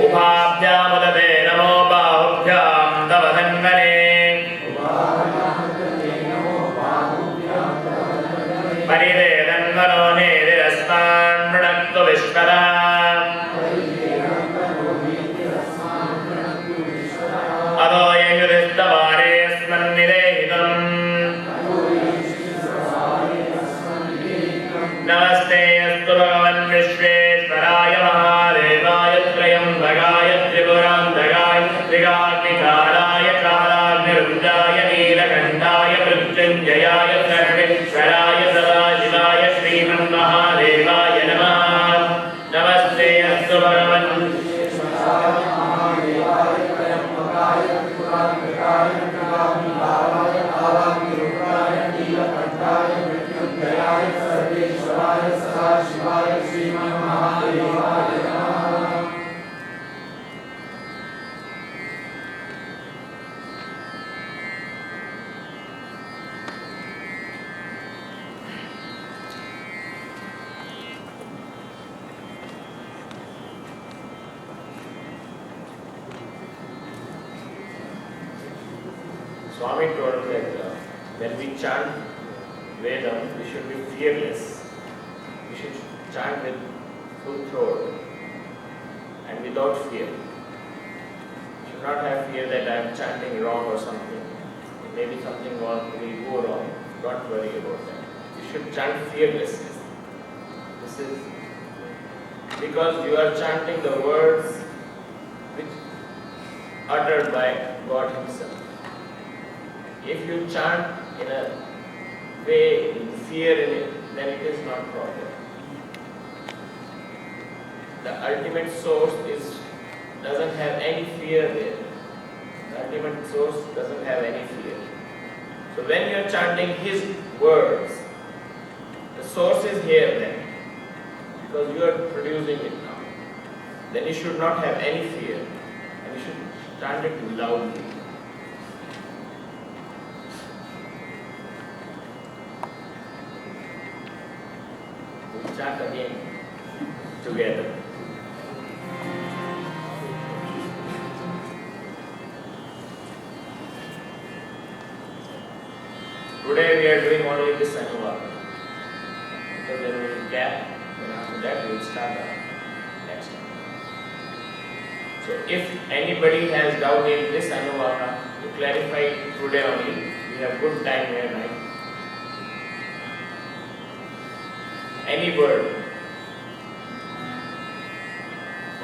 Ubhabhyam udate namo bahubhyam tava dhanvane. Paride dhanvano nedirasman mridaktu vishvara. Ado yajudistapare asmannidehidam. Namaste astu bhagavan Vishveshwaraya Mahadevaya Trayambakaya Tripurantakaya Trikagnikaraya Kalagnirunjaya Neelakantaya Mrityunjayaya Sarveshwaraya Sadashivaya Srimannahadevaya Namaha. Namaste astu bhagavan Swami told that when we chant Vedam, we should be fearless. We should chant with full throat and without fear. We should not have fear that I am chanting wrong or something. Maybe something will go wrong. Don't worry about that. You should chant fearlessness. This is because you are chanting the words which uttered by God Himself. If you chant in a way with fear in it, then it is not proper. The ultimate source doesn't have any fear there. The ultimate source doesn't have any fear. So when you are chanting His words, the source is here then, because you are producing it now. Then you should not have any fear, and you should chant it loudly. We'll chant again together. Today we are doing only this Anuvaka. Because there will be a gap, then after that we will start the next one. So if anybody has doubt in this Anuvaka, to clarify today only, we have good time here now. Any word.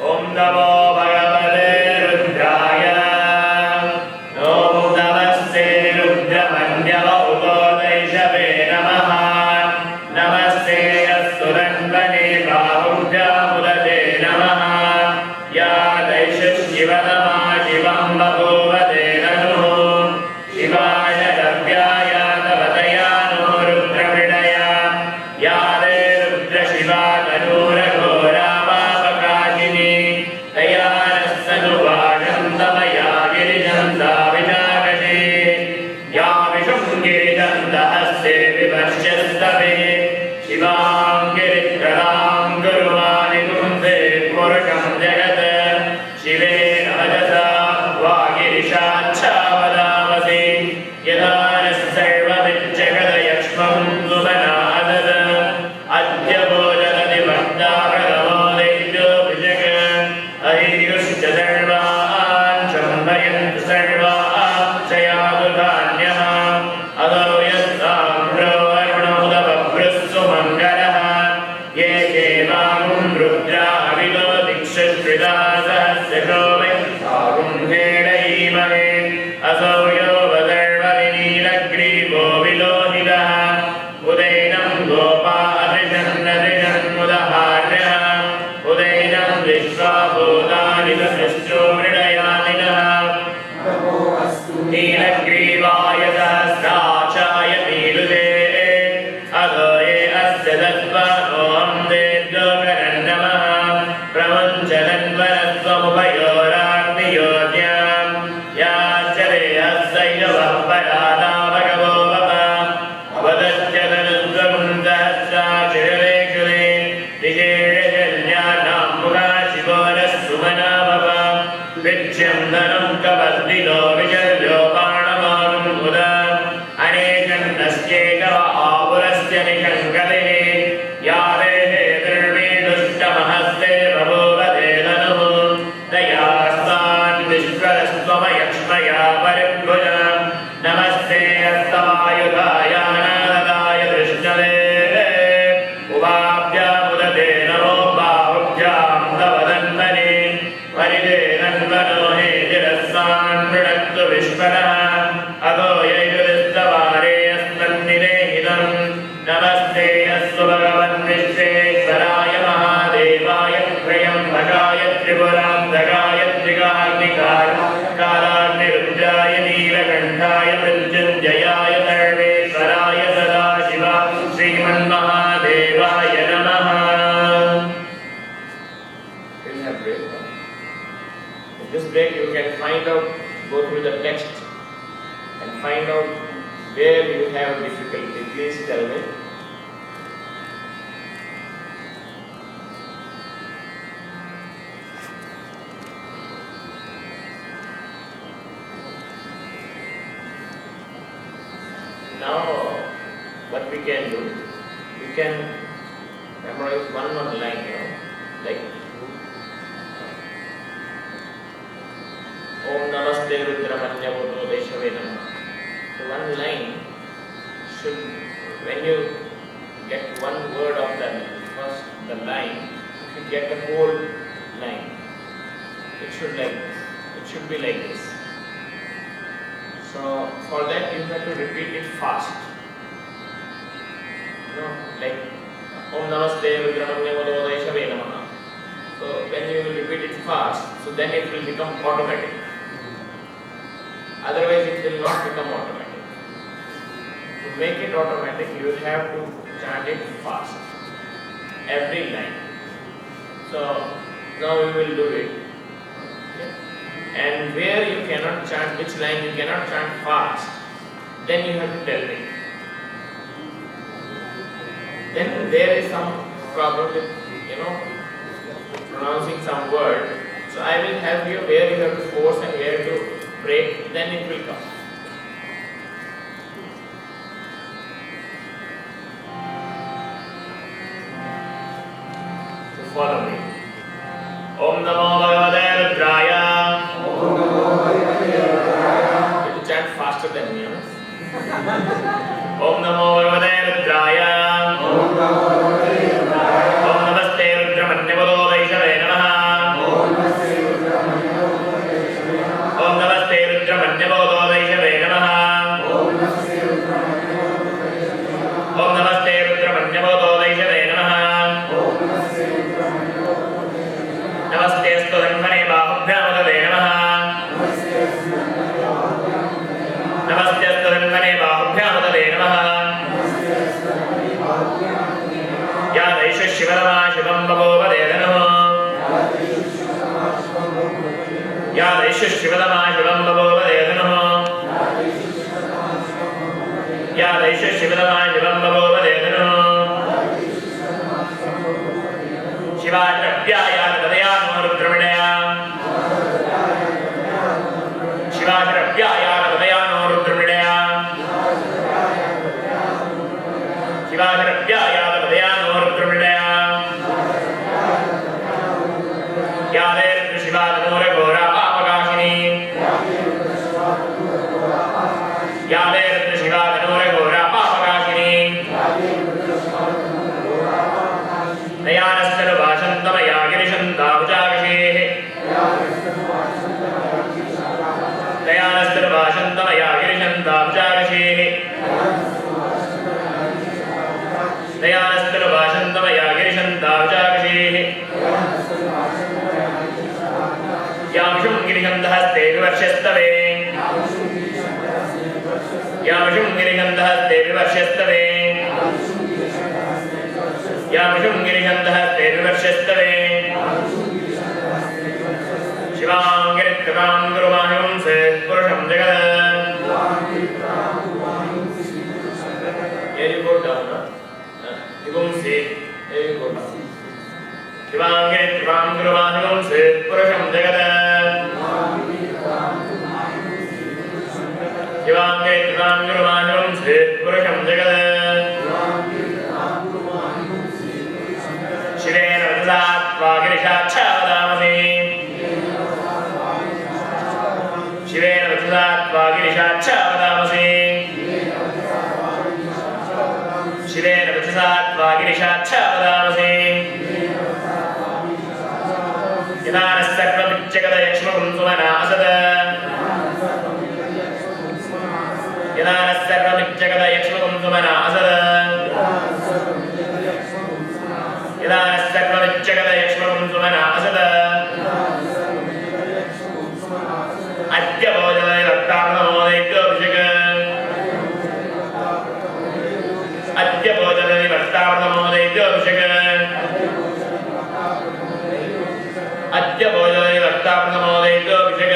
Om Namo Bhagavate Rudraya. वाचा वदामसि यदा नः सर्वमिच्छगदयक्ष्मं सुमनादद अद्य भोजनति भक्ताप्रथमो दैत्यो विजग अहियुश्च सर्वान् शम्भयन्तु सर्वाः चयातु धान्यः अदो यत्ताम्रो अरुणोदबभ्रस्सु मङ्गलः ये केवागुं रुद्रा अविदो दिक्षुश्रिता सहस्रशो वै सागुं हेडयीमहे असौ यो वदर्वविनीलग्रीवो विलोहितः उदैनं गोपा अदृशन्नदृशन्मुदहार्यः उदैनं विश्वाभूतानि सृष्टो मृडयानिनः नीलग्रीवाय सहस्राचाय पीलुते अधो ये अस्य दत्त्वानोऽहं देद्योगरं नमः प्रमुञ्चलन्वरत्वमुभयोराग्नियोज्ञां याचरे अस्सैवः परादा भगवो वप वदत्यदनुद्वगुं सहस्राचिरलेक्षुले विशेषजन्यानां मुखा शिवो नः सुमना भव भिक्ष्यं धनं कबन्दिनो विजल्यो बाणमानं मुदा अनेकन्नस्येकव आपुरस्य निकङ्कलिः यादेः दुर्वे दुष्टमहस्ते बभूव ते धनुः दयास्तान् विश्वस्त्वमयक्ष्मया परिभुजा नमस्ते हस्तवायुधाय अनाददाय कृष्णवे उभाभ्यामुदते नमो बाहुभ्यां तव धन्वने परिते धन्वनो हे शिरस्सान् मृणक्तु विश्वरः अतो ययुरिस्तवारे अस्मन्निदेहितं नमस्ते अस्तु भगवन् विश्वेश्वराय महादेवाय त्र्यम्बकाय त्रिपुरान्तकाय त्रिकाग्निकाय कालाग्निरुद्राय नीलकण्ठाय मृत्युञ्जयाय सर्वेश्वराय सदाशिवाय श्रीमन्महादेवाय नमः. In this break you can find out, go through the text and find out where you have difficulty. Please tell me. Now, what we can do, we can memorize one line, like Om Namaste Rudramanyavoto Vaishave Namah. So one line should, when you get one word of the first the line, you should get the whole line. It should be like this. So for that you have to repeat it fast. Like Om Namaste Rudramanyavoto Vaishave Namah. So when you will repeat it fast, so then it will become automatic. Otherwise it will not become automatic. To make it automatic, you will have to chant it fast, every line. So now we will do it. Okay? And where you cannot chant, which line you cannot chant fast, then you have to tell me. Then there is some problem with, pronouncing some word. So I will help you where you have to force and where to break, then it will come. So follow me. Om Namo Bhagavate Rudraya. You will chant faster than me. Om Namo Bhagavate Rudraya. Om Namaste Rudramanyavoto Vaishave Namaha. Om Namaste Rudramanyavoto Vaishave Namaha. Om Namaste Rudramanyavoto Vaishave Namaha. Namaste Astu Dhanvane Bahubhyam Udave Namaha. Namaste Astu Dhanvane Bahubhyam Udave Namaha. Ya Daisha Shivarama Shivam Bhagava Devanuh. Ya Daisha Shivarama Shivam Bhagava Devanuh. Ya Daisha Shivarama Shivam Bhagava Devanuh. Shivajrapya Ya Vadaya Nurudramidaya. Shivajrapya या मे रुद्रशिवा तनूरघोरा पापकाशिनी दयानस्तनुभाषन्तमया गिरिशन्ताभुजागशेः दयानस्तनुभाषन्तमया गिरिशन्ताभुजागशेः दयानस्तनुभाषन्तमया गिरिशन्ताभुजागशेः यामिषुं गिरिशन्तहस्ते विवर्ष्यस्तवे यामिषुं गिरिशन्तहस्ते विवर्ष्यस्तवे यामिषुं गिरिशन्तहस्ते विवर्ष्यस्तवे शिवां गिरित्रवां गुरुमाहिंस पुरुषं जगत्. Here you go down, Vimumse, here you go down. शिवां गिरित्रवां गुरुमाहिंस पुरुषं जगत्. शिवां गिरित्रवां गुरुमाहिंस पुरुषं जगत्. शिवेन वदसात्वा गिरिशाच्छावदामसि शिवेन वदसात्वा गिरिशाच्छावदामसि शिवेन वदसात्वा गिरिशाच्छावदामसि यदा नः सर्वमिच्यगतयक्ष्मकुं सुमना असद यदा नः सर्वमिच्यगतयक्ष्मकुं सुमना असद यदा नः सर्वमिच्यगतयक्ष्मकुं सुमना असद अद्य भोजने वक्तामृतमोदयित्योऽभिषेक अद्य भोजने वक्तामृतमोदयित्योऽभिषेक अद्य भोजने वक्तामृतमोदयित्योऽभिषेक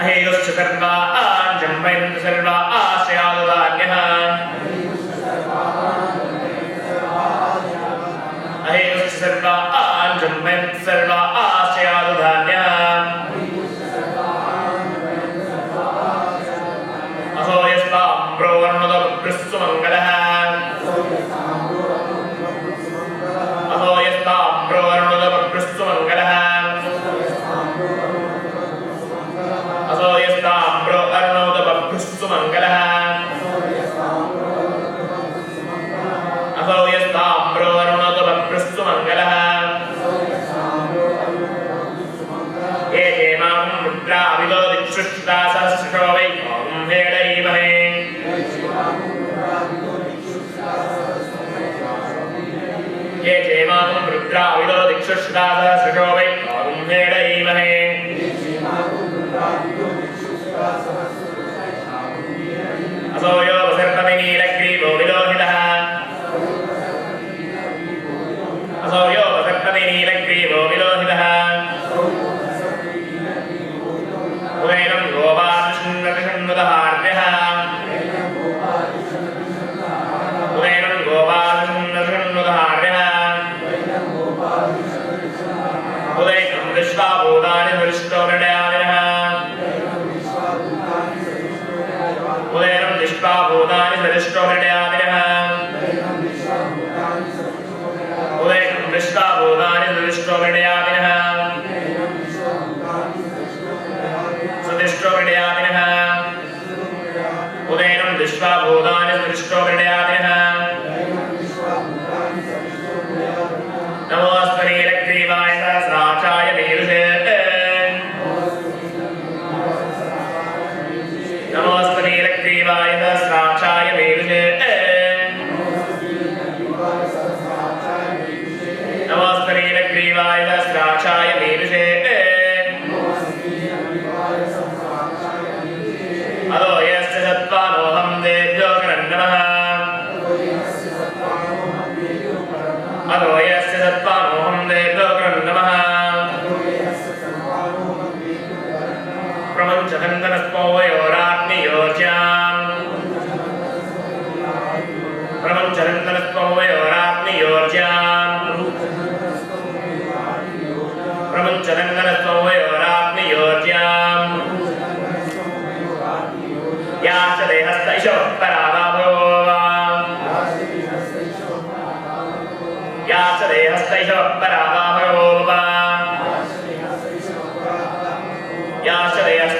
अहेयुश्च सर्वा जम्बयन्तु सर्वा आश्रयादुदान्यः अहेयुश्च सर्वा जम्बयन्तु सर्वा आश्रयादुदान्यः अहो यस्ताम्रो वर्णोदभृस्सु मङ्गलः अहो यस्ताम्रो वर्णोदभृस्सु मङ्गलः अहो यस्ताम्रो अर्णोदभृस्सु मङ्गलः अहो यस्ताम्रो अर्णोदभृस्सु मङ्गलः ये हेमां मुद्रा विदोदिक्षुष्टा सहस्रशो वै ॐ हेडैमहे ये हेमां रुद्रा विदोदिक्षुष्टा सहस्रशो वै ॐ हेडैमहे असो यो वसर्पतिनीलग्रीवो विलोहितः असो यो वसर्पतिनीलग्रीवो विलोहितः उदैनं गोपालकृष्णनृषण्मुदहार्यः उदैनं गोपालकृष्णनृषण्मुदहार्यः उदैनं विश्वाभूतानि धृष्टो मृडयादिनः उदैनं विश्वाभूतानि धृष्टो मृडयादिनः उदैनं विश्वाभूतानि धृष्टो मृडयादिनः सुदिष्टो मृडयादिनः उदैनं विश्वाभूतानि सुदिष्टो मृडयादिनः नमोऽस्तु नीलग्रीवाय सहस्राक्षाय मीरुषे नमोऽस्तु नीलग्रीवाय सहस्राक्षाय मीरुषे नमोऽस्तु नीलग्रीवाय सहस्राक्षाय मीरुषे अदो यस्य सत्त्वानोऽहं देभ्यो नमः अदो यस्य सत्त्वानोऽहं देभ्यो नमः प्रपञ्चबन्धनस्पो वयोरात्मयोर्ज्याम् प्रपञ्चबन्धनस्पो वयोरात्मयोर्ज्याम् प्रपञ्चबन्धनस्पो वयोरात्मयोर्ज्याम् या च देहस्तैषः परादाभोवा या च देहस्तैषः परादाभोवा या च देहस्त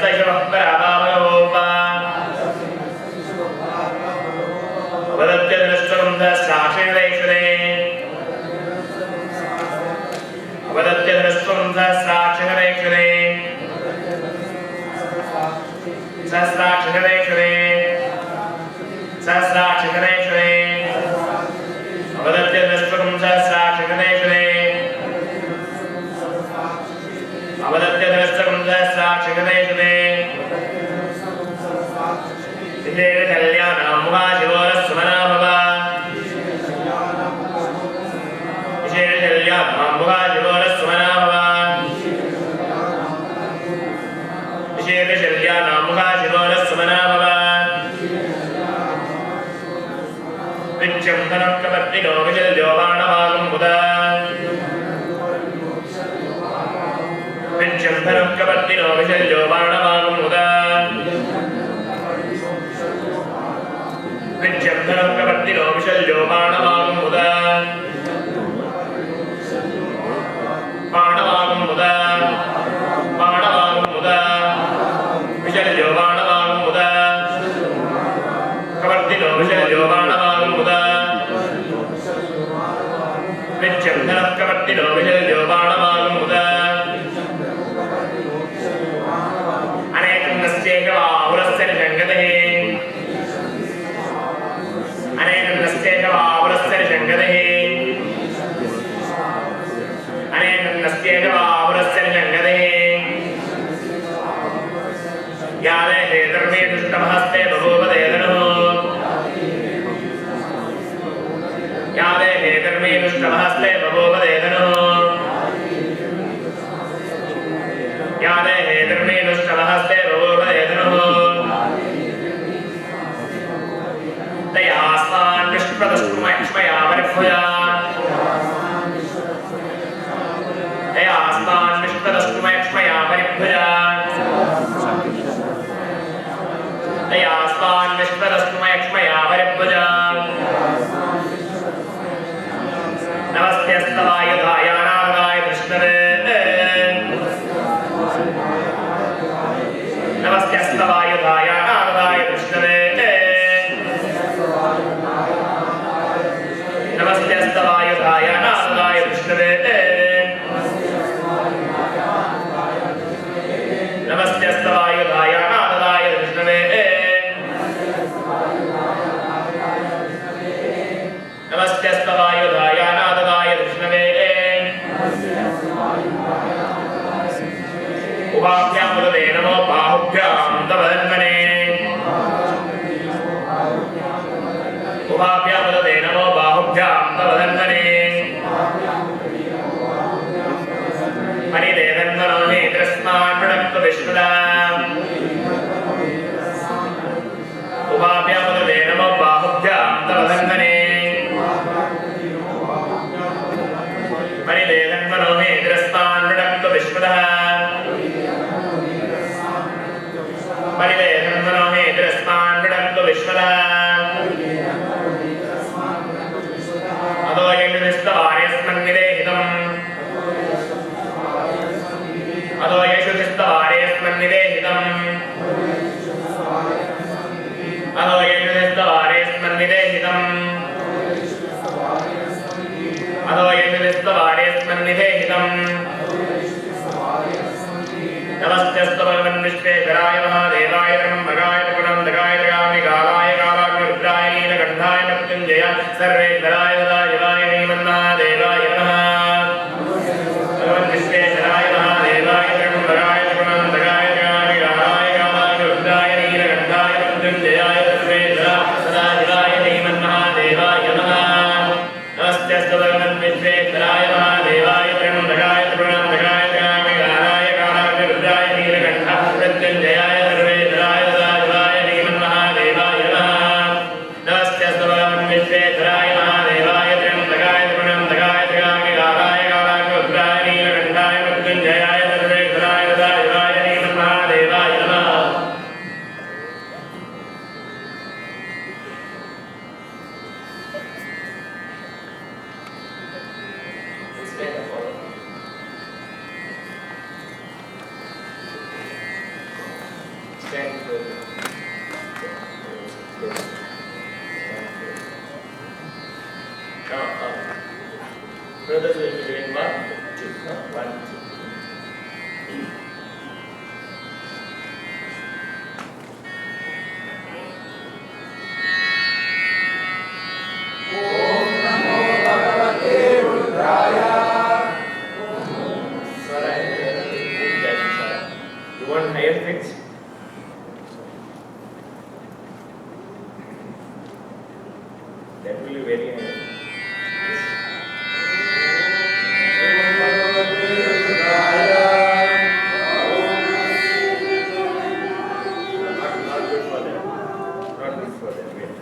Namaste Astavam Vishveshwaraya Mahadevaya others will be doing 1, 2, 1, 2. Om Namo Bhagavate Rudraya. Swara is there. You want higher pitch? That will be very high. Om Bhagavate Rudraya. Not good for them. Not good for them. Wait.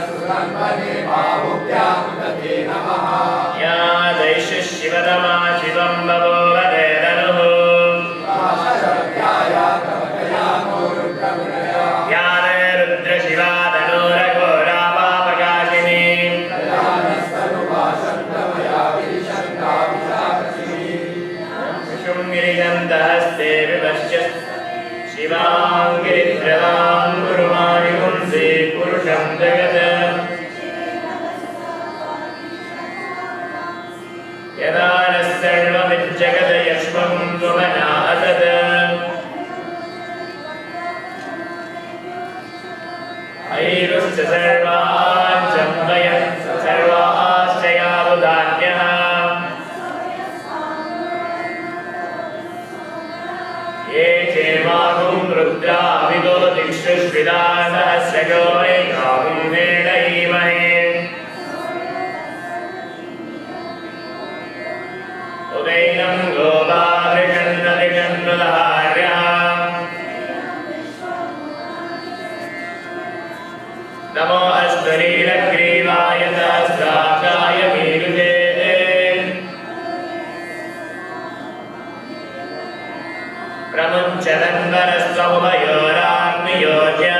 Namaste Bahubhyam Tate Namaha. या दैश्य शिवतमा शिवं बभूवदेदनुः Mahasharabhyaya Kavatayamo Rudramunaya. या रुद्रशिवा तनूरघोरापापकाशिनी Kalyanastanubhashantamaya Virishanta Vishakashini. विशुं गिरिजन्तहस्ते विपश्य शिवां गिरिध्रवां गुरुमायुंसि पुरुषं जगत् यदा नः सर्वमिज्जगत् यक्ष्मं त्वमना असत् ऐरुश्च सर्वाञ्चम्बय सर्वाश्च यावुधान्यः ये चेमाहुं रुद्रा विदो दिक्षुष्विदा सहस्रजो एकाहुं वेळयीमहे उदैनं गोपावृषन्नदिगन्नुदहार्यः नमो अस्तरीलग्रीवाय सहस्राक्षाय मीरुते प्रमुञ्चदन्वरस्वमुभयोराग्नियोज्या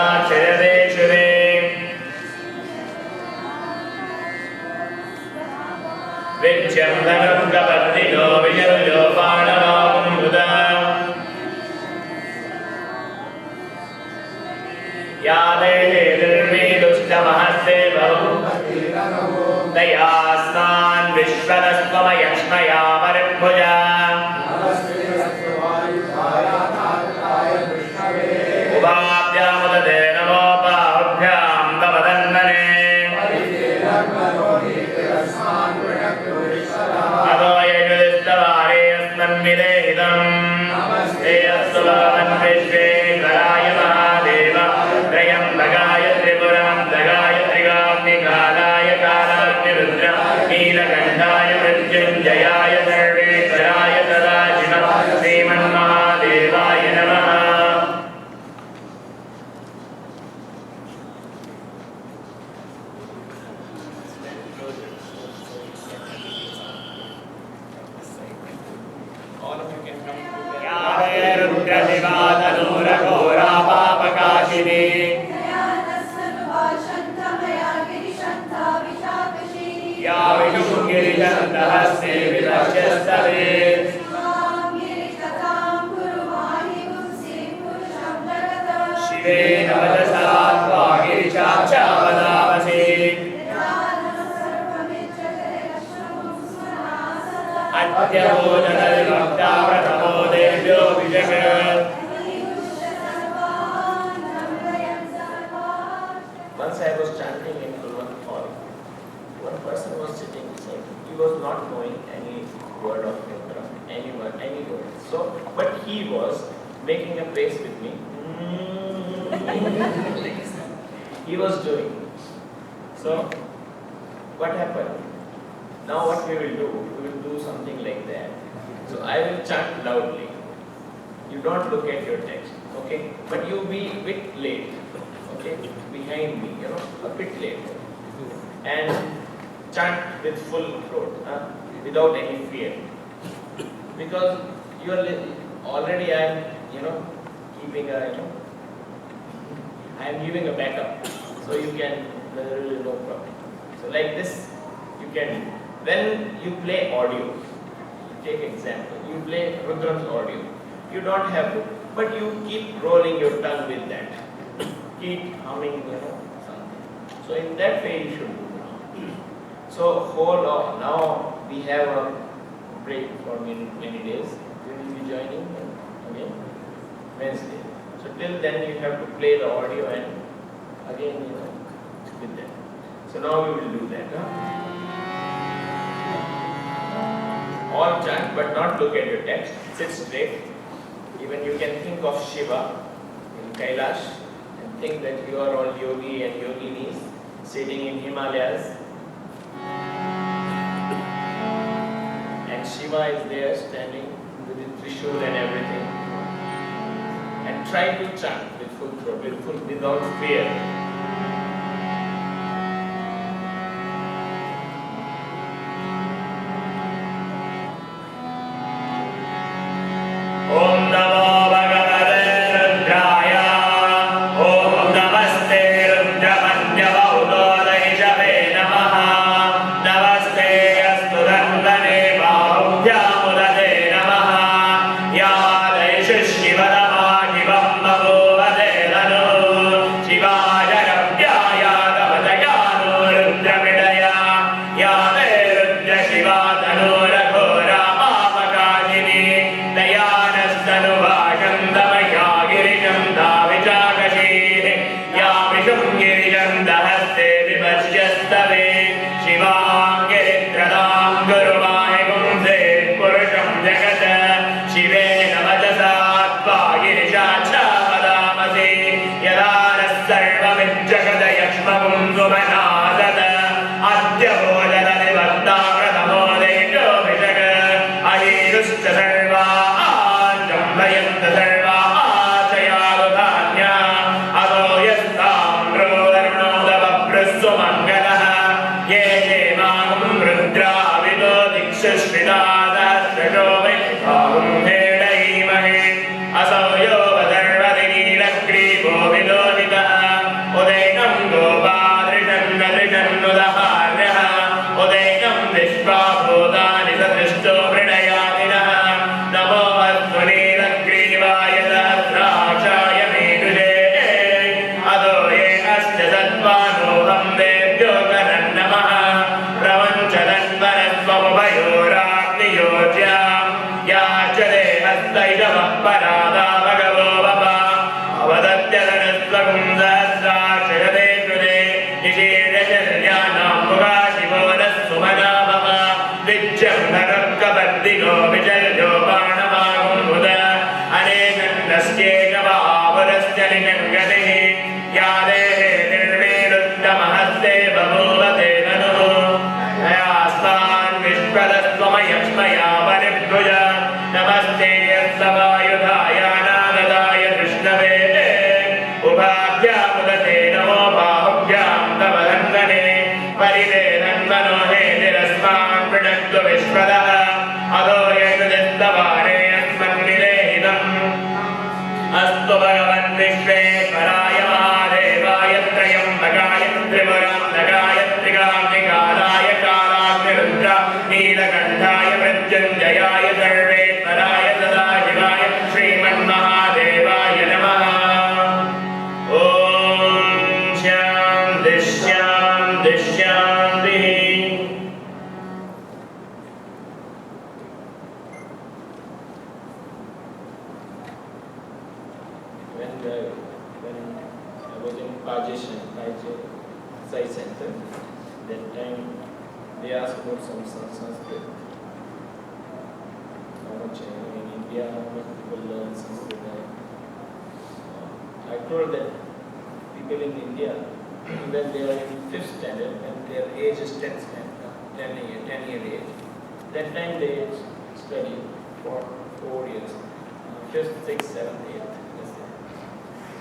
सहस्राक्षरदेक्षुरे विच्यं धनुः प्रपत्तिनो विजयो पाणवामुदा या देहे दुर्मेदुष्टमहस्ते बहु दयास्नान् विश्वदस्त्वमयक्ष्मया वरभुजा उभाभ्यामुदते नमो बाहुभ्यां तव तन्मने अतो यजुदिस्तवारे अस्मन्विदेहितम् ते अस्तु भगवन् विश्वेश्वराय महादेव त्रयम्बकाय त्रिपुरान्तकाय त्रिकाग्निकालाय कालाग्निरुद्र नीलकण्ठाय मृत्युञ्जयाय सर्वेश्वराय सदाशिव श्रीमन्महादेवाय नमः रुद्रशिवातनूरघोरापापकाशिनी या विष्णुं गिरिजन्तहस्ते विपश्यस्तवे शिवे नवदसा त्वा गिरिशाक्षावदामसि अद्यभोजनविभक्ता प्रथमो देव्यो विजगत् Once I was chanting in Kulwan hall, one person was sitting, so he was not knowing any word of mantra, any word. So, but he was making a face with me. He was doing. So, what happened? Now what we will do something like that. So I will chant loudly. You don't look at your text, okay? But you be a bit late, okay? Behind me, a bit late. And chant with full throat, without any fear. Because you are already I am, keeping a, I am giving a backup. So you can, there will be no problem. So like this, you can When you play audio, take example, you play Rudram's audio. You don't have to, but you keep rolling your tongue with that. Keep humming, something. So in that way you should do now. So hold on. Now we have a break for many days. We will be joining again Wednesday. So till then you have to play the audio and again with that. So now we will do that. All chant but not look at your text. Sit straight. Even you can think of Shiva in Kailash and think that you are all yogi and yoginis sitting in Himalayas. And Shiva is there standing with his Trishul and everything. And try to chant with full throat, without fear. Om Namo Bhagavate Rudraya. Om Namaste Rudramanyavaudodaishave Namaha. Namaste Astu Dandane Bhaudyamudade Namaha. Ya Daishu Shivadama Shivam Bhavovade Danu. Shivaya Rabhyaya Davadayanu Rudramidaya. Ya De Rudra Shiva Danu Raghora Mavakashini. Daya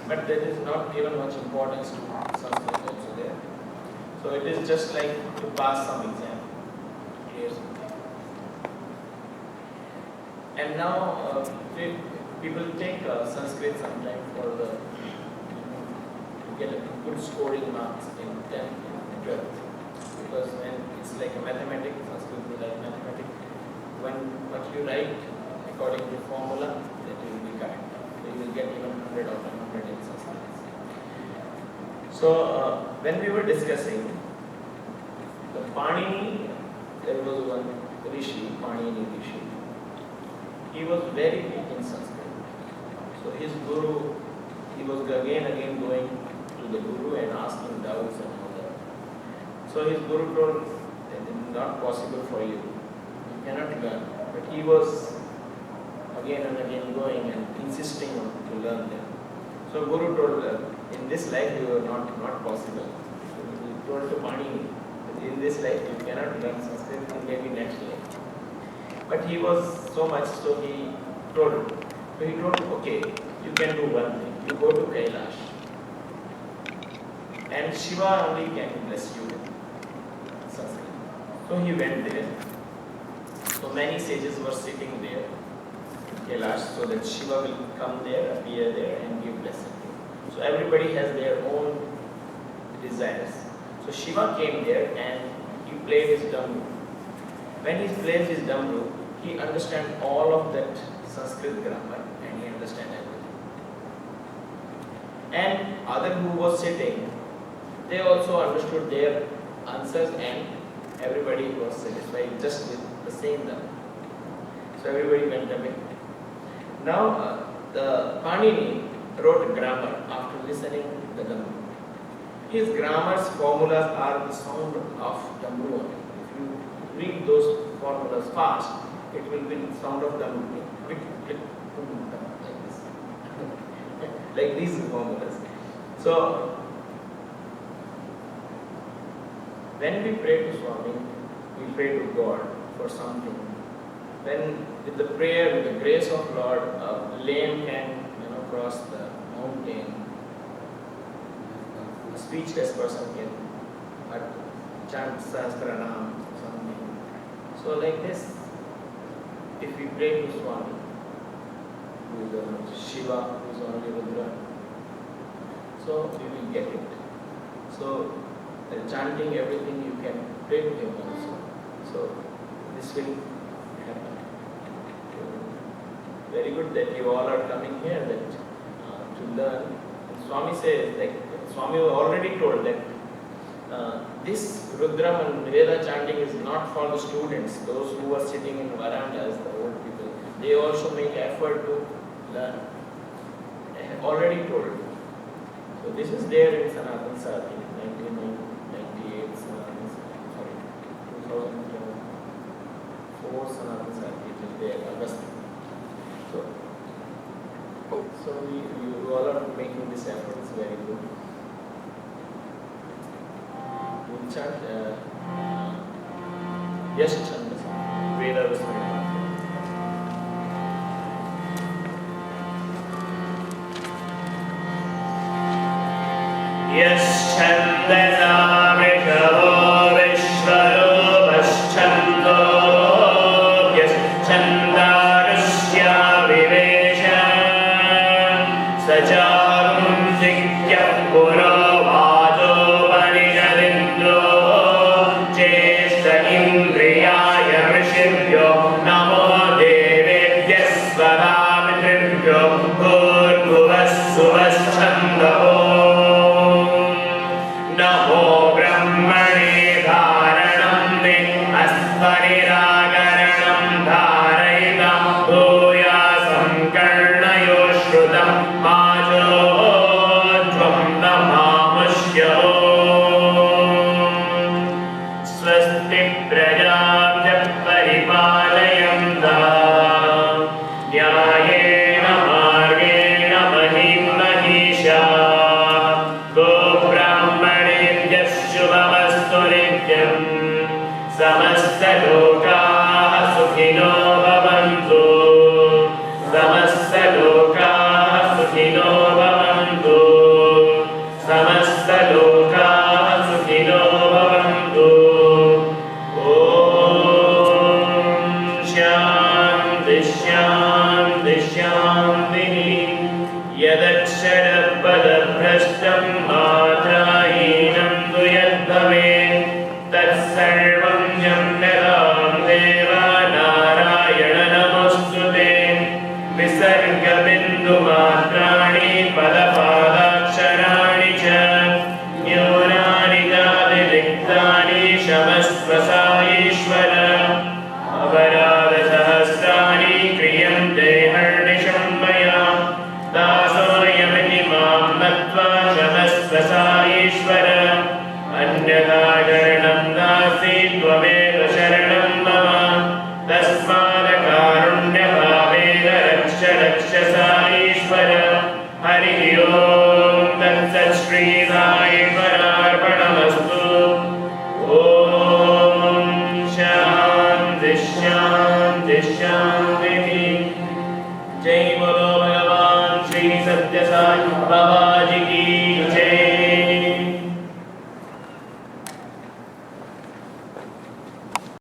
But that is not given much importance to Sanskrit also there. So it is just like to pass some exam. Clear something. And now people take Sanskrit sometime for the to get a good scoring marks in 10th and 12th. because when it's like a mathematics, Sanskrit is like mathematics. When what you write according to formula, that will be correct. So you will get even 100 out of 100 in Sanskrit. So when we were discussing the Panini, there was one Rishi, Panini Rishi. He was very weak in Sanskrit. So his guru, he was again going to the guru and asking doubts and all that. So his guru told that it is not possible for you. You cannot learn. But he was again and again going and insisting on to learn them. So guru told them, in this life you are not possible. So he told to Panini, in this life you cannot learn Sanskrit, maybe next life. But he was so much, so he told, okay, you can do one thing. You go to Kailash. And Shiva only can bless you with Sanskrit. So he went there. So many sages were sitting there in Kailash so that Shiva will come there, appear there and give blessing. So everybody has their own desires. So Shiva came there and he played his damru. When he plays his damru, he understands all of that Sanskrit grammar and he understands everything. And other who was sitting, they also understood their answers and everybody was satisfied just with the same damru. So everybody went away. Now the Panini wrote grammar after listening to the damru. His grammar's formulas are the sound of damru only. If you read those formulas fast, it will be the sound of damru. Click, click, like this. Like these formulas. So, when we pray to Swami, we pray to God for something. When with the prayer, with the grace of Lord, a lame can cross the mountain. A speechless person can chant Sahasranam, something. So like this, if we pray to Swami, who is the Shiva, who is only Rudra, so we will get it. So chanting everything, you can pray to him also. So this will happen. Very good that you all are coming here that to learn. And Swami says, like Swami already told that this Rudram and Veda chanting is not for the students, those who are sitting in verandas, the old people. They also make effort to learn. I have already told. So this is there in Sanatana Sati, 1998, sorry, 2004 Sanatana Sati, it is there, August. So you all are making this effort, it's very good. We'll chant, yes, chant this Veda Vismaya. Yes, chandana mekavo vishvaro vaschando. Yes, chandarasya vivesha sajarum sikya puro vajo panisharindro chesta indriyaya rishibhyo namo devebhyas svaramitrimvyo bhurvuvas suvaschandavo. नमो ब्रह्मणे धारणं मे अस्मनिराकरणं धारयितं भूयासं कर्णयो श्रुतं माजो त्वं नमामुष्यो स्वस्ति प्रजाभ्यः परिपालयन्तः न्यायेन मार्गेण महीं महिषाः समस्तलोकाः सुखिनो भवन्तु समस्तलोकाः सुखिनो भवन्तु समस्तलोकाः सुखिनो भवन्तु ॐ शान्ति शान्ति शान्तिः यदक्षरपदभ्रष्टं मात्राहीनं तु यद्भवेत् तत् सत्य साई बाबा जी की